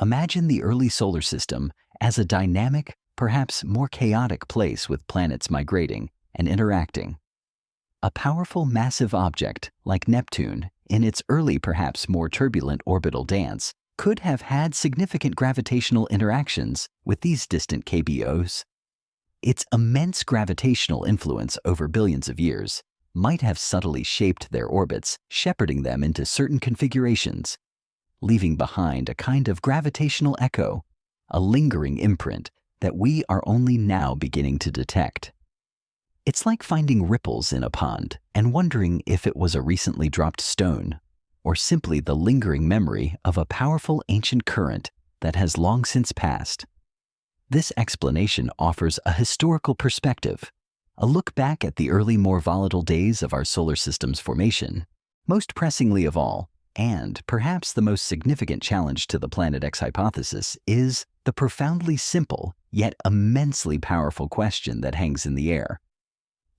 Imagine the early solar system as a dynamic, perhaps more chaotic place with planets migrating and interacting. A powerful, massive object like Neptune, in its early, perhaps more turbulent orbital dance, could have had significant gravitational interactions with these distant KBOs. Its immense gravitational influence over billions of years might have subtly shaped their orbits, shepherding them into certain configurations, leaving behind a kind of gravitational echo, a lingering imprint that we are only now beginning to detect. It's like finding ripples in a pond and wondering if it was a recently dropped stone, or simply the lingering memory of a powerful ancient current that has long since passed. This explanation offers a historical perspective, a look back at the early, more volatile days of our solar system's formation. Most pressingly of all, and perhaps the most significant challenge to the Planet X hypothesis, is the profoundly simple yet immensely powerful question that hangs in the air.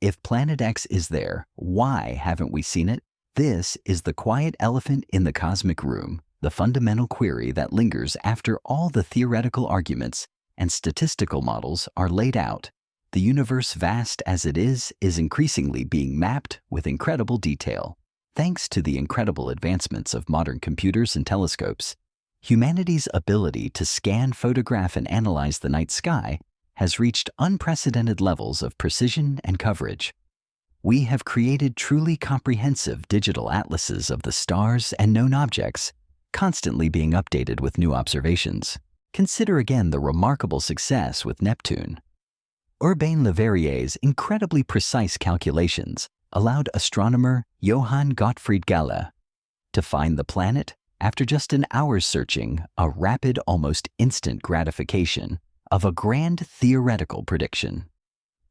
If Planet X is there, why haven't we seen it? This is the quiet elephant in the cosmic room, the fundamental query that lingers after all the theoretical arguments and statistical models are laid out. The universe, vast as it is increasingly being mapped with incredible detail. Thanks to the incredible advancements of modern computers and telescopes, humanity's ability to scan, photograph, and analyze the night sky has reached unprecedented levels of precision and coverage. We have created truly comprehensive digital atlases of the stars and known objects, constantly being updated with new observations. Consider again the remarkable success with Neptune. Urbain Le Verrier's incredibly precise calculations allowed astronomer Johann Gottfried Galle to find the planet after just an hour's searching, a rapid, almost instant gratification of a grand theoretical prediction.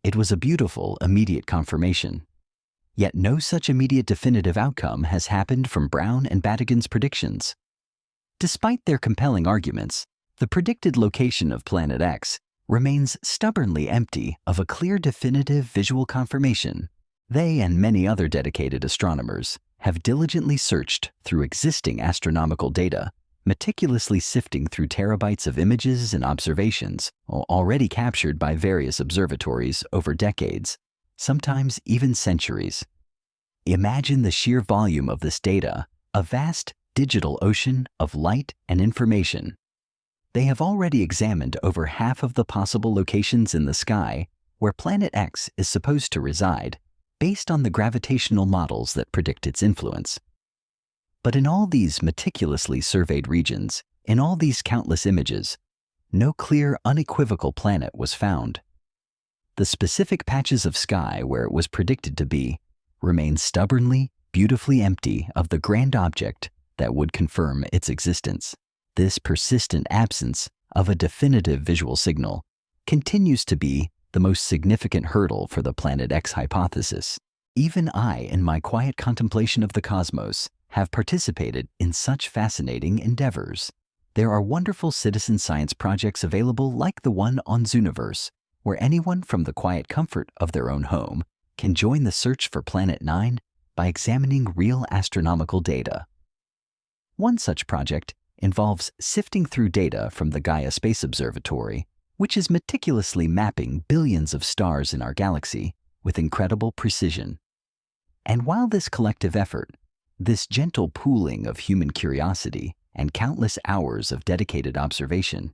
It was a beautiful, immediate confirmation. Yet no such immediate definitive outcome has happened from Brown and Batigan's predictions. Despite their compelling arguments, the predicted location of Planet X remains stubbornly empty of a clear, definitive visual confirmation. They and many other dedicated astronomers have diligently searched through existing astronomical data, meticulously sifting through terabytes of images and observations already captured by various observatories over decades, sometimes even centuries. Imagine the sheer volume of this data, a vast digital ocean of light and information. They have already examined over half of the possible locations in the sky where Planet X is supposed to reside, based on the gravitational models that predict its influence. But in all these meticulously surveyed regions, in all these countless images, no clear, unequivocal planet was found. The specific patches of sky where it was predicted to be remain stubbornly, beautifully empty of the grand object that would confirm its existence. This persistent absence of a definitive visual signal continues to be the most significant hurdle for the Planet X hypothesis. Even I, in my quiet contemplation of the cosmos, have participated in such fascinating endeavors. There are wonderful citizen science projects available like the one on Zooniverse, where anyone from the quiet comfort of their own home can join the search for Planet 9 by examining real astronomical data. One such project involves sifting through data from the Gaia Space Observatory, which is meticulously mapping billions of stars in our galaxy with incredible precision. And while this collective effort, this gentle pooling of human curiosity and countless hours of dedicated observation,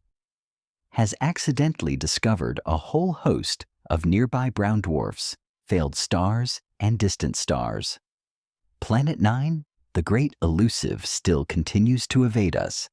has accidentally discovered a whole host of nearby brown dwarfs, failed stars, and distant stars, Planet 9, the great elusive, still continues to evade us.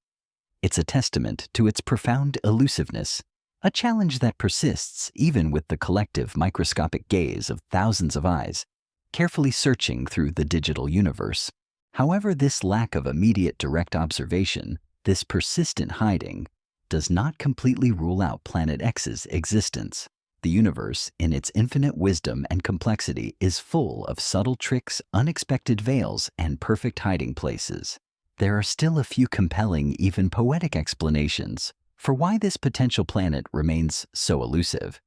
It's a testament to its profound elusiveness, a challenge that persists even with the collective microscopic gaze of thousands of eyes, carefully searching through the digital universe. However, this lack of immediate direct observation, this persistent hiding, does not completely rule out Planet X's existence. The universe, in its infinite wisdom and complexity, is full of subtle tricks, unexpected veils, and perfect hiding places. There are still a few compelling, even poetic explanations for why this potential planet remains so elusive,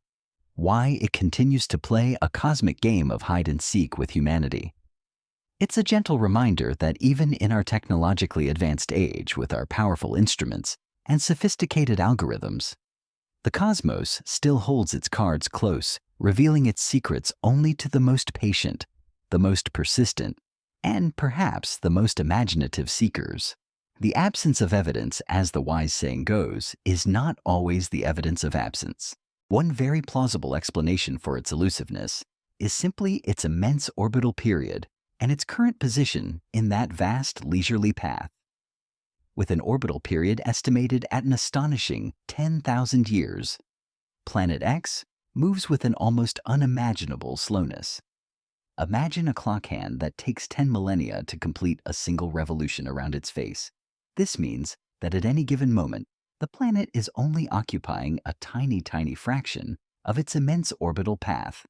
why it continues to play a cosmic game of hide and seek with humanity. It's a gentle reminder that even in our technologically advanced age, with our powerful instruments and sophisticated algorithms, the cosmos still holds its cards close, revealing its secrets only to the most patient, the most persistent, and perhaps the most imaginative seekers. The absence of evidence, as the wise saying goes, is not always the evidence of absence. One very plausible explanation for its elusiveness is simply its immense orbital period and its current position in that vast leisurely path. With an orbital period estimated at an astonishing 10,000 years, Planet X moves with an almost unimaginable slowness. Imagine a clock hand that takes 10 millennia to complete a single revolution around its face. This means that at any given moment, the planet is only occupying a tiny, tiny fraction of its immense orbital path,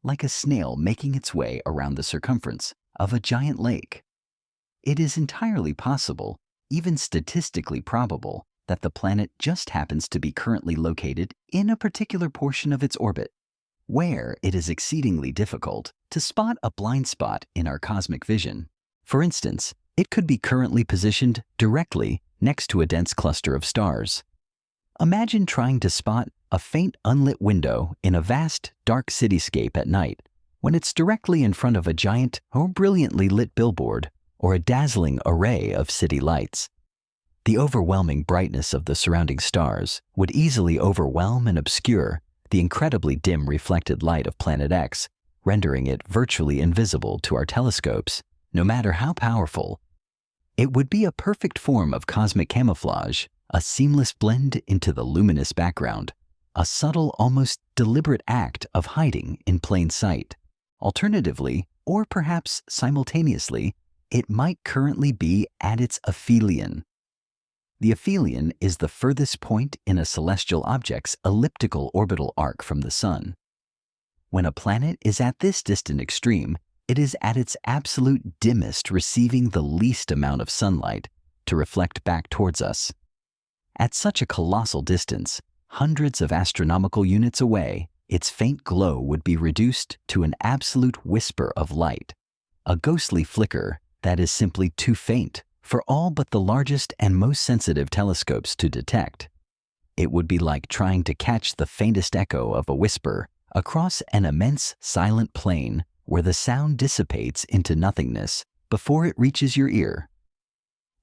like a snail making its way around the circumference of a giant lake. It is entirely possible, even statistically probable, that the planet just happens to be currently located in a particular portion of its orbit, where it is exceedingly difficult to spot a blind spot in our cosmic vision. For instance, it could be currently positioned directly next to a dense cluster of stars. Imagine trying to spot a faint unlit window in a vast, dark cityscape at night when it's directly in front of a giant or brilliantly lit billboard or a dazzling array of city lights. The overwhelming brightness of the surrounding stars would easily overwhelm and obscure the incredibly dim reflected light of Planet X, rendering it virtually invisible to our telescopes, no matter how powerful. It would be a perfect form of cosmic camouflage, a seamless blend into the luminous background, a subtle, almost deliberate act of hiding in plain sight. Alternatively, or perhaps simultaneously, it might currently be at its aphelion. The aphelion is the furthest point in a celestial object's elliptical orbital arc from the Sun. When a planet is at this distant extreme, it is at its absolute dimmest, receiving the least amount of sunlight to reflect back towards us. At such a colossal distance, hundreds of astronomical units away, its faint glow would be reduced to an absolute whisper of light, a ghostly flicker that is simply too faint for all but the largest and most sensitive telescopes to detect. It would be like trying to catch the faintest echo of a whisper across an immense silent plain where the sound dissipates into nothingness before it reaches your ear.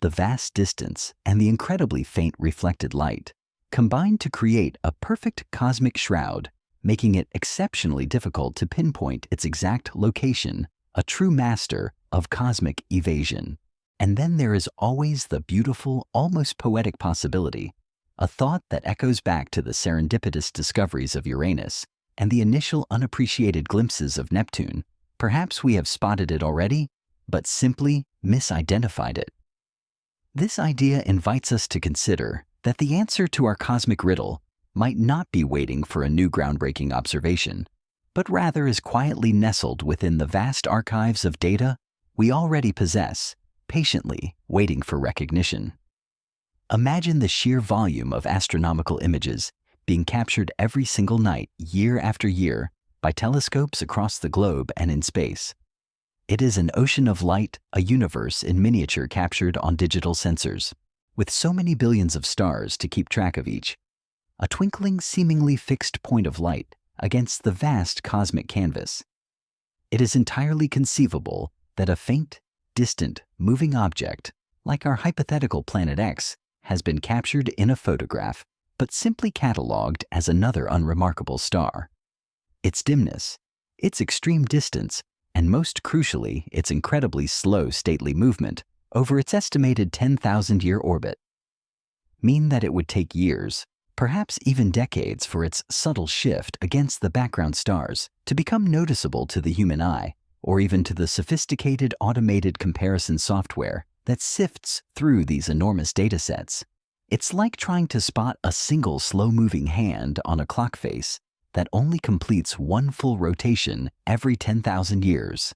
The vast distance and the incredibly faint reflected light combine to create a perfect cosmic shroud, making it exceptionally difficult to pinpoint its exact location, a true master of cosmic evasion. And then there is always the beautiful, almost poetic possibility, a thought that echoes back to the serendipitous discoveries of Uranus and the initial unappreciated glimpses of Neptune. Perhaps we have spotted it already, but simply misidentified it. This idea invites us to consider that the answer to our cosmic riddle might not be waiting for a new groundbreaking observation, but rather is quietly nestled within the vast archives of data we already possess, patiently waiting for recognition. Imagine the sheer volume of astronomical images being captured every single night, year after year, by telescopes across the globe and in space. It is an ocean of light, a universe in miniature captured on digital sensors, with so many billions of stars to keep track of each. A twinkling, seemingly fixed point of light against the vast cosmic canvas. It is entirely conceivable that a faint, distant, moving object, like our hypothetical Planet X, has been captured in a photograph, but simply catalogued as another unremarkable star. Its dimness, its extreme distance, and most crucially, its incredibly slow, stately movement over its estimated 10,000-year orbit, mean that it would take years, perhaps even decades, for its subtle shift against the background stars to become noticeable to the human eye, or even to the sophisticated automated comparison software that sifts through these enormous datasets. It's like trying to spot a single slow-moving hand on a clock face that only completes one full rotation every 10,000 years.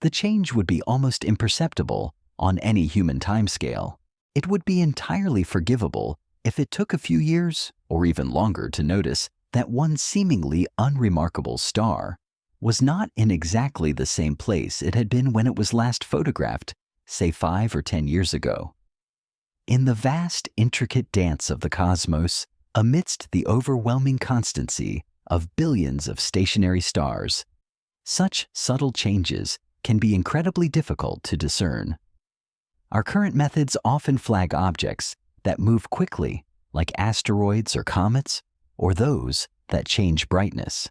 The change would be almost imperceptible on any human timescale. It would be entirely forgivable if it took a few years, or even longer, to notice that one seemingly unremarkable star was not in exactly the same place it had been when it was last photographed, say 5 or 10 years ago. In the vast, intricate dance of the cosmos, amidst the overwhelming constancy of billions of stationary stars, such subtle changes can be incredibly difficult to discern. Our current methods often flag objects that move quickly, like asteroids or comets, or those that change brightness.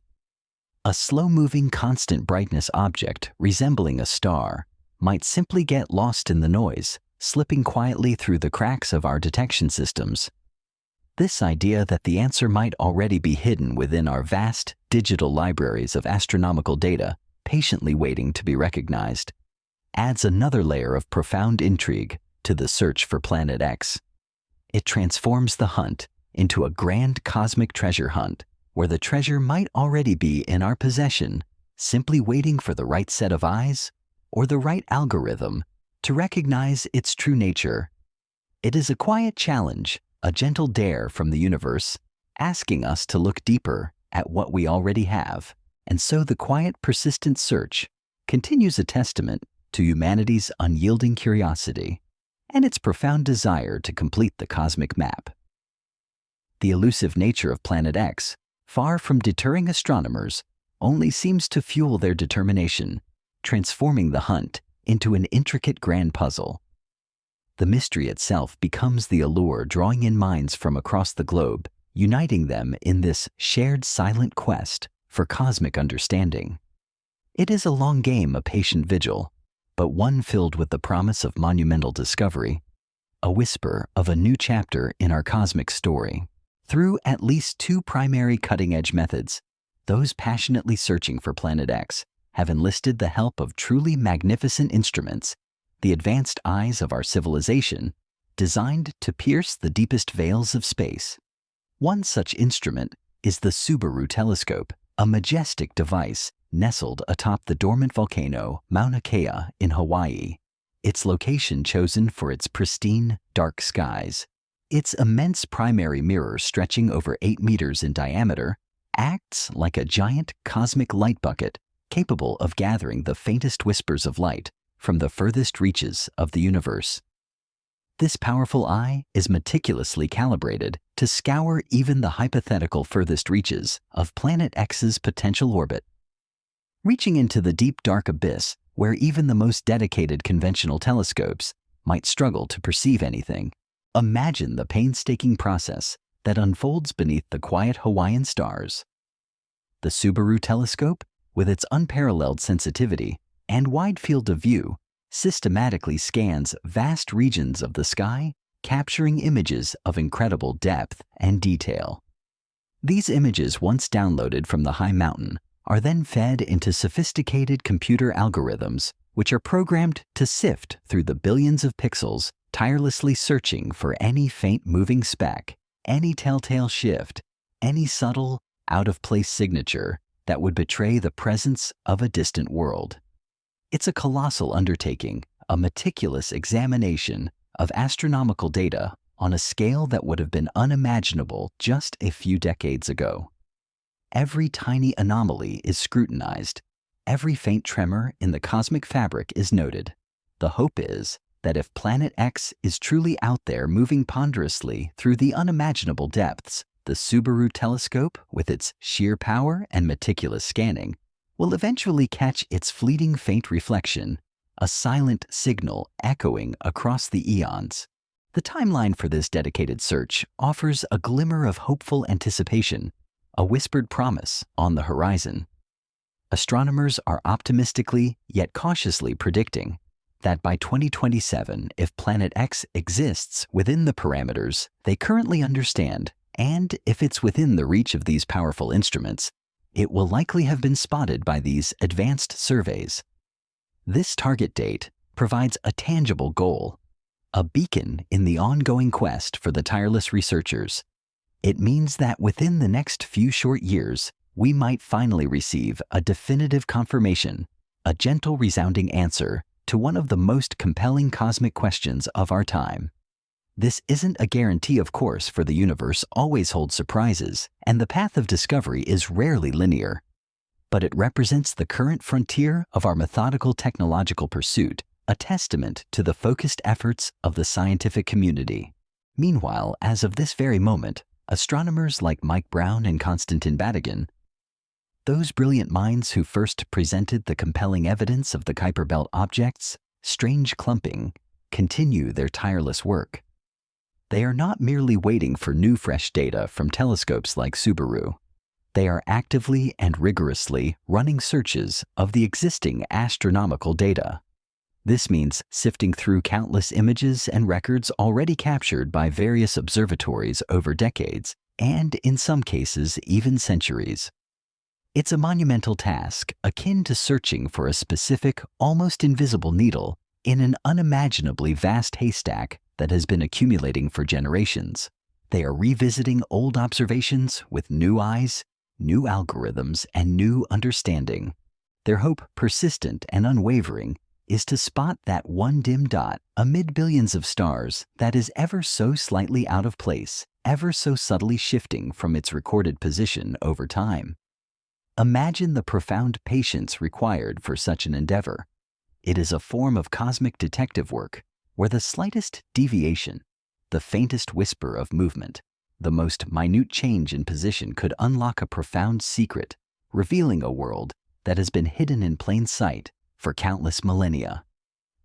A slow-moving constant brightness object resembling a star might simply get lost in the noise, slipping quietly through the cracks of our detection systems. This idea that the answer might already be hidden within our vast digital libraries of astronomical data, patiently waiting to be recognized, adds another layer of profound intrigue to the search for Planet X. It transforms the hunt into a grand cosmic treasure hunt, where the treasure might already be in our possession, simply waiting for the right set of eyes or the right algorithm to recognize its true nature. It is a quiet challenge, a gentle dare from the universe, asking us to look deeper at what we already have. And so the quiet, persistent search continues, a testament to humanity's unyielding curiosity and its profound desire to complete the cosmic map. The elusive nature of Planet X, far from deterring astronomers, only seems to fuel their determination, transforming the hunt into an intricate grand puzzle. The mystery itself becomes the allure, drawing in minds from across the globe, uniting them in this shared silent quest for cosmic understanding. It is a long game, a patient vigil, but one filled with the promise of monumental discovery, a whisper of a new chapter in our cosmic story. Through at least two primary cutting-edge methods, those passionately searching for Planet X have enlisted the help of truly magnificent instruments, the advanced eyes of our civilization, designed to pierce the deepest veils of space. One such instrument is the Subaru telescope, a majestic device nestled atop the dormant volcano Mauna Kea in Hawaii, its location chosen for its pristine, dark skies. Its immense primary mirror, stretching over 8 meters in diameter, acts like a giant cosmic light bucket capable of gathering the faintest whispers of light from the furthest reaches of the universe. This powerful eye is meticulously calibrated to scour even the hypothetical furthest reaches of Planet X's potential orbit. Reaching into the deep dark abyss where even the most dedicated conventional telescopes might struggle to perceive anything, imagine the painstaking process that unfolds beneath the quiet Hawaiian stars. The Subaru telescope, with its unparalleled sensitivity and wide field of view, systematically scans vast regions of the sky, capturing images of incredible depth and detail. These images, once downloaded from the high mountain, are then fed into sophisticated computer algorithms which are programmed to sift through the billions of pixels, tirelessly searching for any faint moving speck, any telltale shift, any subtle, out-of-place signature that would betray the presence of a distant world. It's a colossal undertaking, a meticulous examination of astronomical data on a scale that would have been unimaginable just a few decades ago. Every tiny anomaly is scrutinized. Every faint tremor in the cosmic fabric is noted. The hope is that if Planet X is truly out there moving ponderously through the unimaginable depths, the Subaru telescope, with its sheer power and meticulous scanning, will eventually catch its fleeting faint reflection, a silent signal echoing across the eons. The timeline for this dedicated search offers a glimmer of hopeful anticipation, a whispered promise on the horizon. Astronomers are optimistically yet cautiously predicting that by 2027, if Planet X exists within the parameters they currently understand, and if it's within the reach of these powerful instruments, it will likely have been spotted by these advanced surveys. This target date provides a tangible goal, a beacon in the ongoing quest for the tireless researchers. It means that within the next few short years, we might finally receive a definitive confirmation, a gentle resounding answer to one of the most compelling cosmic questions of our time. This isn't a guarantee, of course, for the universe always holds surprises, and the path of discovery is rarely linear. But it represents the current frontier of our methodical technological pursuit, a testament to the focused efforts of the scientific community. Meanwhile, as of this very moment, astronomers like Mike Brown and Konstantin Batygin, those brilliant minds who first presented the compelling evidence of the Kuiper Belt object's strange clumping, continue their tireless work. They are not merely waiting for new fresh data from telescopes like Subaru. They are actively and rigorously running searches of the existing astronomical data. This means sifting through countless images and records already captured by various observatories over decades, and in some cases, even centuries. It's a monumental task akin to searching for a specific, almost invisible needle in an unimaginably vast haystack that has been accumulating for generations. They are revisiting old observations with new eyes, new algorithms, and new understanding. Their hope, persistent and unwavering, is to spot that one dim dot amid billions of stars that is ever so slightly out of place, ever so subtly shifting from its recorded position over time. Imagine the profound patience required for such an endeavor. It is a form of cosmic detective work where the slightest deviation, the faintest whisper of movement, the most minute change in position could unlock a profound secret, revealing a world that has been hidden in plain sight for countless millennia.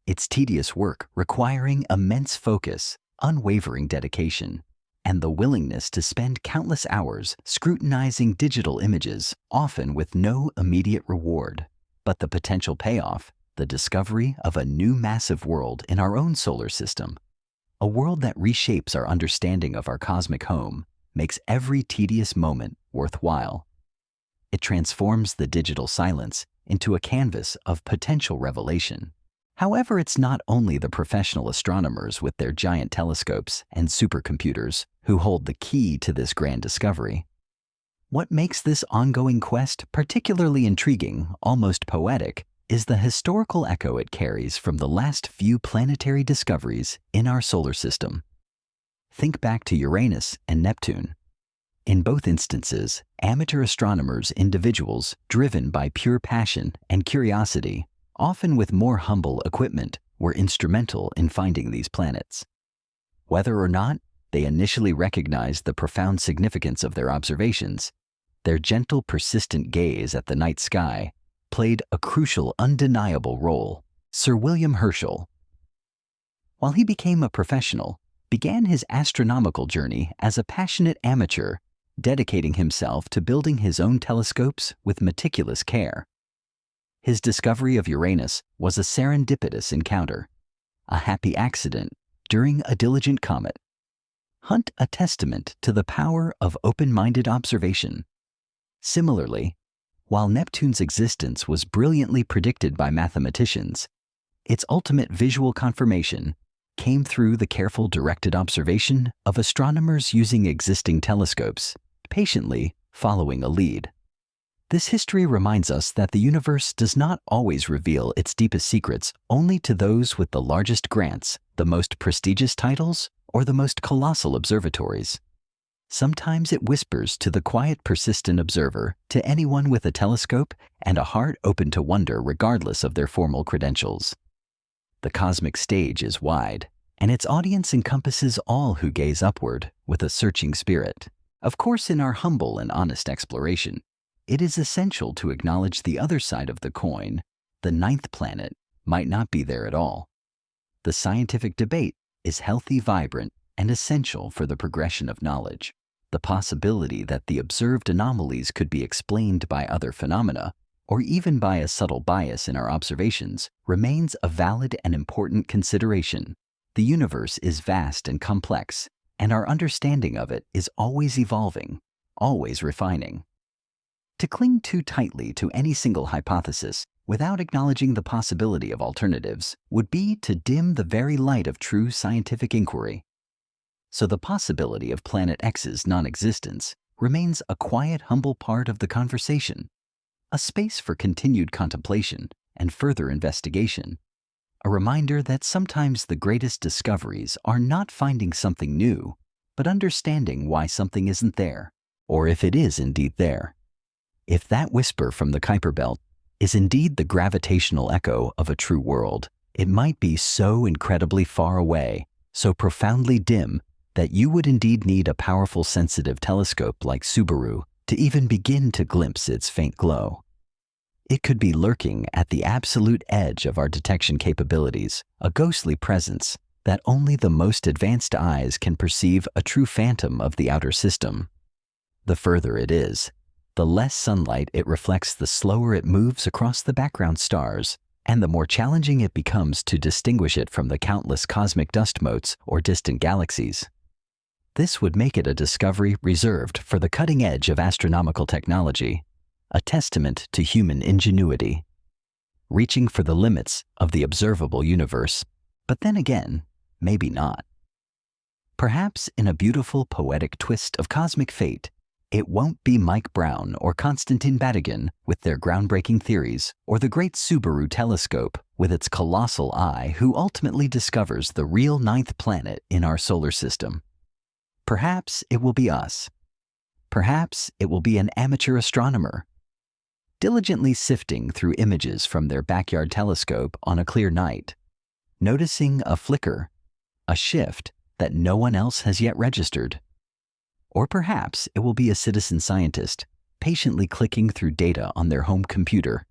It's tedious work requiring immense focus, unwavering dedication, and the willingness to spend countless hours scrutinizing digital images, often with no immediate reward. But the potential payoff, the discovery of a new massive world in our own solar system, a world that reshapes our understanding of our cosmic home, makes every tedious moment worthwhile. It transforms the digital silence into a canvas of potential revelation. However, it's not only the professional astronomers with their giant telescopes and supercomputers who hold the key to this grand discovery. What makes this ongoing quest particularly intriguing, almost poetic, is the historical echo it carries from the last few planetary discoveries in our solar system. Think back to Uranus and Neptune. In both instances, amateur astronomers, individuals driven by pure passion and curiosity, often with more humble equipment, were instrumental in finding these planets. Whether or not they initially recognized the profound significance of their observations, their gentle, persistent gaze at the night sky played a crucial, undeniable role. Sir William Herschel, while he became a professional, began his astronomical journey as a passionate amateur, dedicating himself to building his own telescopes with meticulous care. His discovery of Uranus was a serendipitous encounter, a happy accident during a diligent comet. Hunt a testament to the power of open-minded observation. Similarly, while Neptune's existence was brilliantly predicted by mathematicians, its ultimate visual confirmation came through the careful directed observation of astronomers using existing telescopes, patiently following a lead. This history reminds us that the universe does not always reveal its deepest secrets only to those with the largest grants, the most prestigious titles, or the most colossal observatories. Sometimes it whispers to the quiet, persistent observer, to anyone with a telescope and a heart open to wonder regardless of their formal credentials. The cosmic stage is wide, and its audience encompasses all who gaze upward with a searching spirit. Of course, in our humble and honest exploration, it is essential to acknowledge the other side of the coin. The ninth planet might not be there at all. The scientific debate is healthy, vibrant, and essential for the progression of knowledge. The possibility that the observed anomalies could be explained by other phenomena, or even by a subtle bias in our observations, remains a valid and important consideration. The universe is vast and complex, and our understanding of it is always evolving, always refining. To cling too tightly to any single hypothesis without acknowledging the possibility of alternatives would be to dim the very light of true scientific inquiry. So the possibility of Planet X's non-existence remains a quiet, humble part of the conversation, a space for continued contemplation and further investigation, a reminder that sometimes the greatest discoveries are not finding something new, but understanding why something isn't there, or if it is indeed there. If that whisper from the Kuiper Belt is indeed the gravitational echo of a true world, it might be so incredibly far away, so profoundly dim, that you would indeed need a powerful sensitive telescope like Subaru to even begin to glimpse its faint glow. It could be lurking at the absolute edge of our detection capabilities, a ghostly presence that only the most advanced eyes can perceive, a true phantom of the outer system. The further it is, The less sunlight it reflects, the slower it moves across the background stars, and the more challenging it becomes to distinguish it from the countless cosmic dust motes or distant galaxies. This would make it a discovery reserved for the cutting edge of astronomical technology, a testament to human ingenuity, reaching for the limits of the observable universe. But then again, maybe not. Perhaps in a beautiful poetic twist of cosmic fate, it won't be Mike Brown or Konstantin Batygin with their groundbreaking theories, or the great Subaru telescope with its colossal eye who ultimately discovers the real ninth planet in our solar system. Perhaps it will be us. Perhaps it will be an amateur astronomer, diligently sifting through images from their backyard telescope on a clear night, noticing a flicker, a shift that no one else has yet registered. Or perhaps it will be a citizen scientist, patiently clicking through data on their home computer,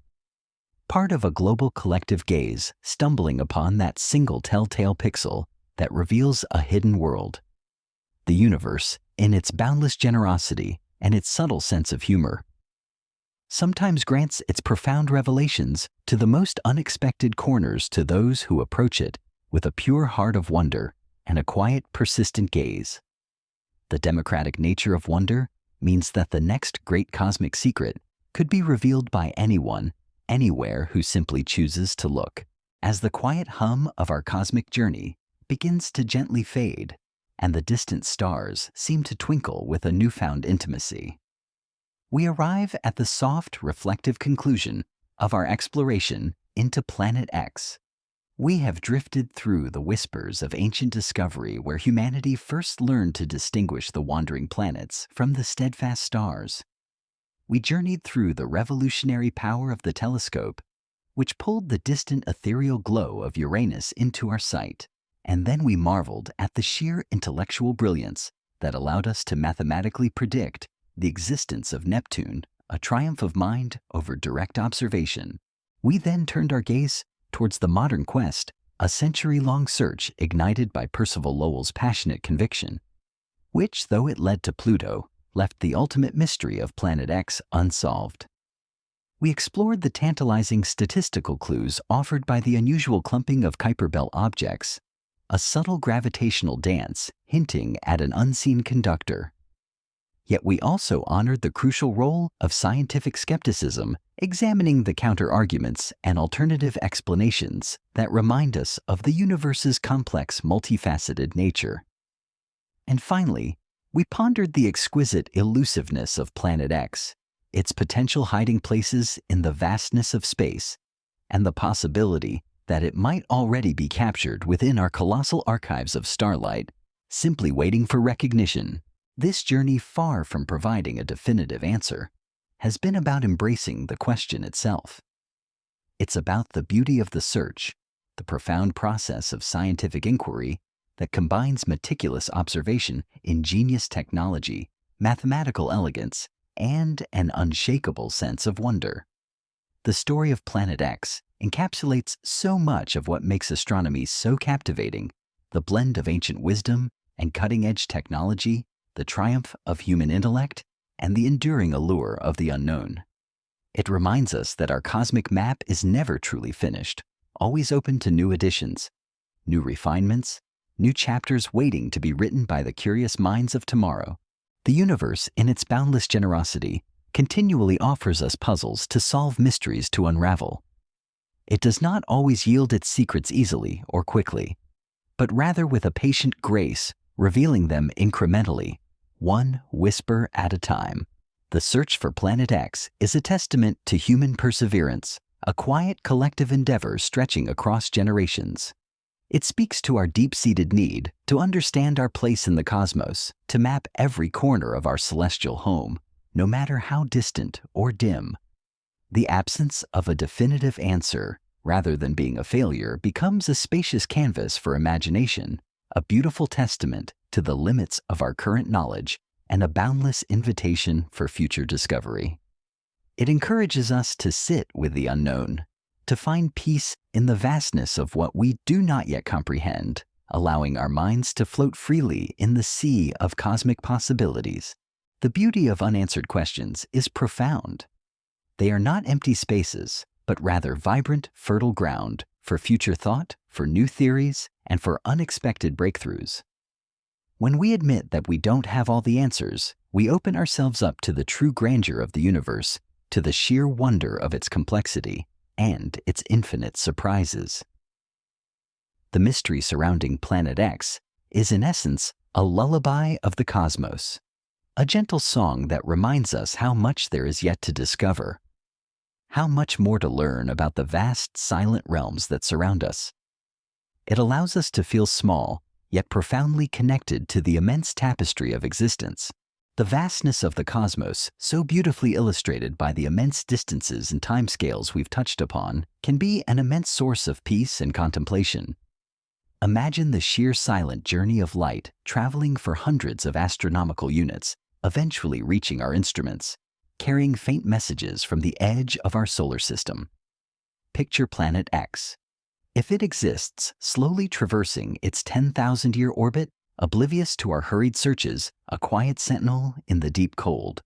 part of a global collective gaze, stumbling upon that single telltale pixel that reveals a hidden world. The universe, in its boundless generosity and its subtle sense of humor, sometimes grants its profound revelations to the most unexpected corners to those who approach it with a pure heart of wonder and a quiet, persistent gaze. The democratic nature of wonder means that the next great cosmic secret could be revealed by anyone, anywhere who simply chooses to look. As the quiet hum of our cosmic journey begins to gently fade, and the distant stars seem to twinkle with a newfound intimacy, we arrive at the soft, reflective conclusion of our exploration into Planet X. We have drifted through the whispers of ancient discovery where humanity first learned to distinguish the wandering planets from the steadfast stars. We journeyed through the revolutionary power of the telescope, which pulled the distant ethereal glow of Uranus into our sight, and then we marveled at the sheer intellectual brilliance that allowed us to mathematically predict the existence of Neptune, a triumph of mind over direct observation. We then turned our gaze towards the modern quest, a century-long search ignited by Percival Lowell's passionate conviction, which, though it led to Pluto, left the ultimate mystery of Planet X unsolved. We explored the tantalizing statistical clues offered by the unusual clumping of Kuiper Belt objects, a subtle gravitational dance hinting at an unseen conductor. Yet we also honored the crucial role of scientific skepticism, examining the counter-arguments and alternative explanations that remind us of the universe's complex, multifaceted nature. And finally, we pondered the exquisite elusiveness of Planet X, its potential hiding places in the vastness of space, and the possibility that it might already be captured within our colossal archives of starlight, simply waiting for recognition. This journey, far from providing a definitive answer, has been about embracing the question itself. It's about the beauty of the search, the profound process of scientific inquiry that combines meticulous observation, ingenious technology, mathematical elegance, and an unshakable sense of wonder. The story of Planet X encapsulates so much of what makes astronomy so captivating: the blend of ancient wisdom and cutting-edge technology, the triumph of human intellect, and the enduring allure of the unknown. It reminds us that our cosmic map is never truly finished, always open to new additions, new refinements, new chapters waiting to be written by the curious minds of tomorrow. The universe, in its boundless generosity, continually offers us puzzles to solve, mysteries to unravel. It does not always yield its secrets easily or quickly, but rather with a patient grace, revealing them incrementally, one whisper at a time. The search for Planet X is a testament to human perseverance, a quiet collective endeavor stretching across generations. It speaks to our deep-seated need to understand our place in the cosmos, to map every corner of our celestial home, no matter how distant or dim. The absence of a definitive answer, rather than being a failure, becomes a spacious canvas for imagination, a beautiful testament to the limits of our current knowledge, and a boundless invitation for future discovery. It encourages us to sit with the unknown, to find peace in the vastness of what we do not yet comprehend, allowing our minds to float freely in the sea of cosmic possibilities. The beauty of unanswered questions is profound. They are not empty spaces, but rather vibrant, fertile ground for future thought, for new theories, and for unexpected breakthroughs. When we admit that we don't have all the answers, we open ourselves up to the true grandeur of the universe, to the sheer wonder of its complexity and its infinite surprises. The mystery surrounding Planet X is in essence a lullaby of the cosmos, a gentle song that reminds us how much there is yet to discover, how much more to learn about the vast silent realms that surround us. It allows us to feel small, yet profoundly connected to the immense tapestry of existence. The vastness of the cosmos, so beautifully illustrated by the immense distances and timescales we've touched upon, can be an immense source of peace and contemplation. Imagine the sheer silent journey of light traveling for hundreds of astronomical units, eventually reaching our instruments, carrying faint messages from the edge of our solar system. Picture Planet X. If it exists, slowly traversing its 10,000-year orbit, oblivious to our hurried searches, a quiet sentinel in the deep cold.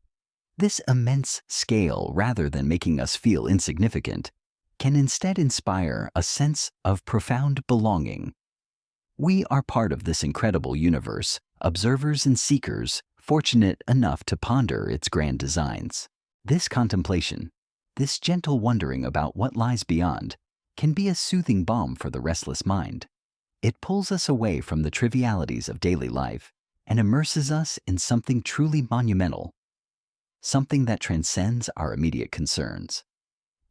This immense scale, rather than making us feel insignificant, can instead inspire a sense of profound belonging. We are part of this incredible universe, observers and seekers, fortunate enough to ponder its grand designs. This contemplation, this gentle wondering about what lies beyond, can be a soothing balm for the restless mind. It pulls us away from the trivialities of daily life and immerses us in something truly monumental, something that transcends our immediate concerns.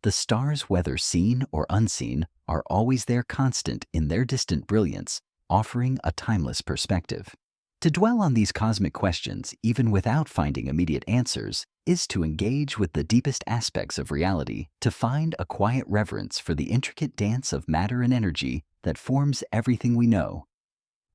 The stars, whether seen or unseen, are always there, constant in their distant brilliance, offering a timeless perspective. To dwell on these cosmic questions, even without finding immediate answers, is to engage with the deepest aspects of reality, to find a quiet reverence for the intricate dance of matter and energy that forms everything we know.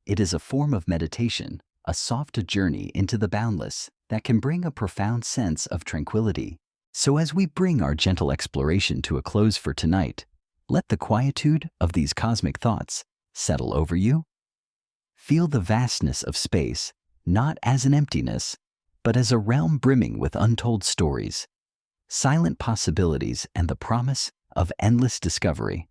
It is a form of meditation, a soft journey into the boundless that can bring a profound sense of tranquility. So as we bring our gentle exploration to a close for tonight, let the quietude of these cosmic thoughts settle over you. Feel the vastness of space, not as an emptiness, but as a realm brimming with untold stories, silent possibilities, and the promise of endless discovery.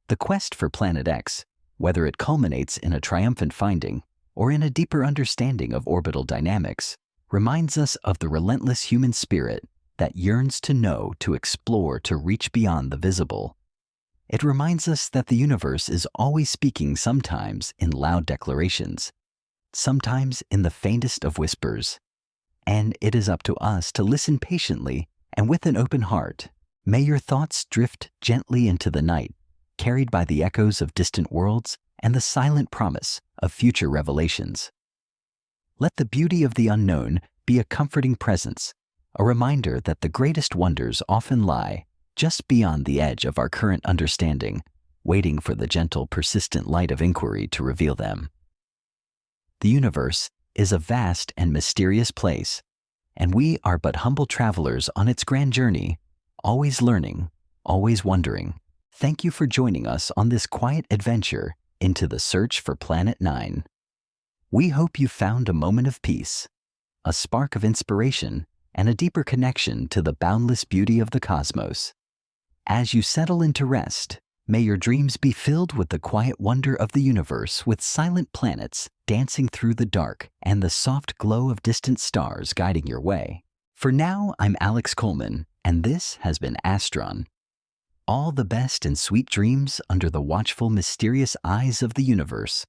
The quest for Planet X, whether it culminates in a triumphant finding or in a deeper understanding of orbital dynamics, reminds us of the relentless human spirit that yearns to know, to explore, to reach beyond the visible. It reminds us that the universe is always speaking, sometimes in loud declarations, sometimes in the faintest of whispers, and it is up to us to listen patiently and with an open heart. May your thoughts drift gently into the night, carried by the echoes of distant worlds and the silent promise of future revelations. Let the beauty of the unknown be a comforting presence, a reminder that the greatest wonders often lie just beyond the edge of our current understanding, waiting for the gentle, persistent light of inquiry to reveal them. The universe is a vast and mysterious place, and we are but humble travelers on its grand journey, always learning, always wondering. Thank you for joining us on this quiet adventure into the search for Planet 9. We hope you found a moment of peace, a spark of inspiration, and a deeper connection to the boundless beauty of the cosmos. As you settle into rest, may your dreams be filled with the quiet wonder of the universe, with silent planets dancing through the dark and the soft glow of distant stars guiding your way. For now, I'm Alex Coleman, and this has been Astron. All the best and sweet dreams under the watchful, mysterious eyes of the universe.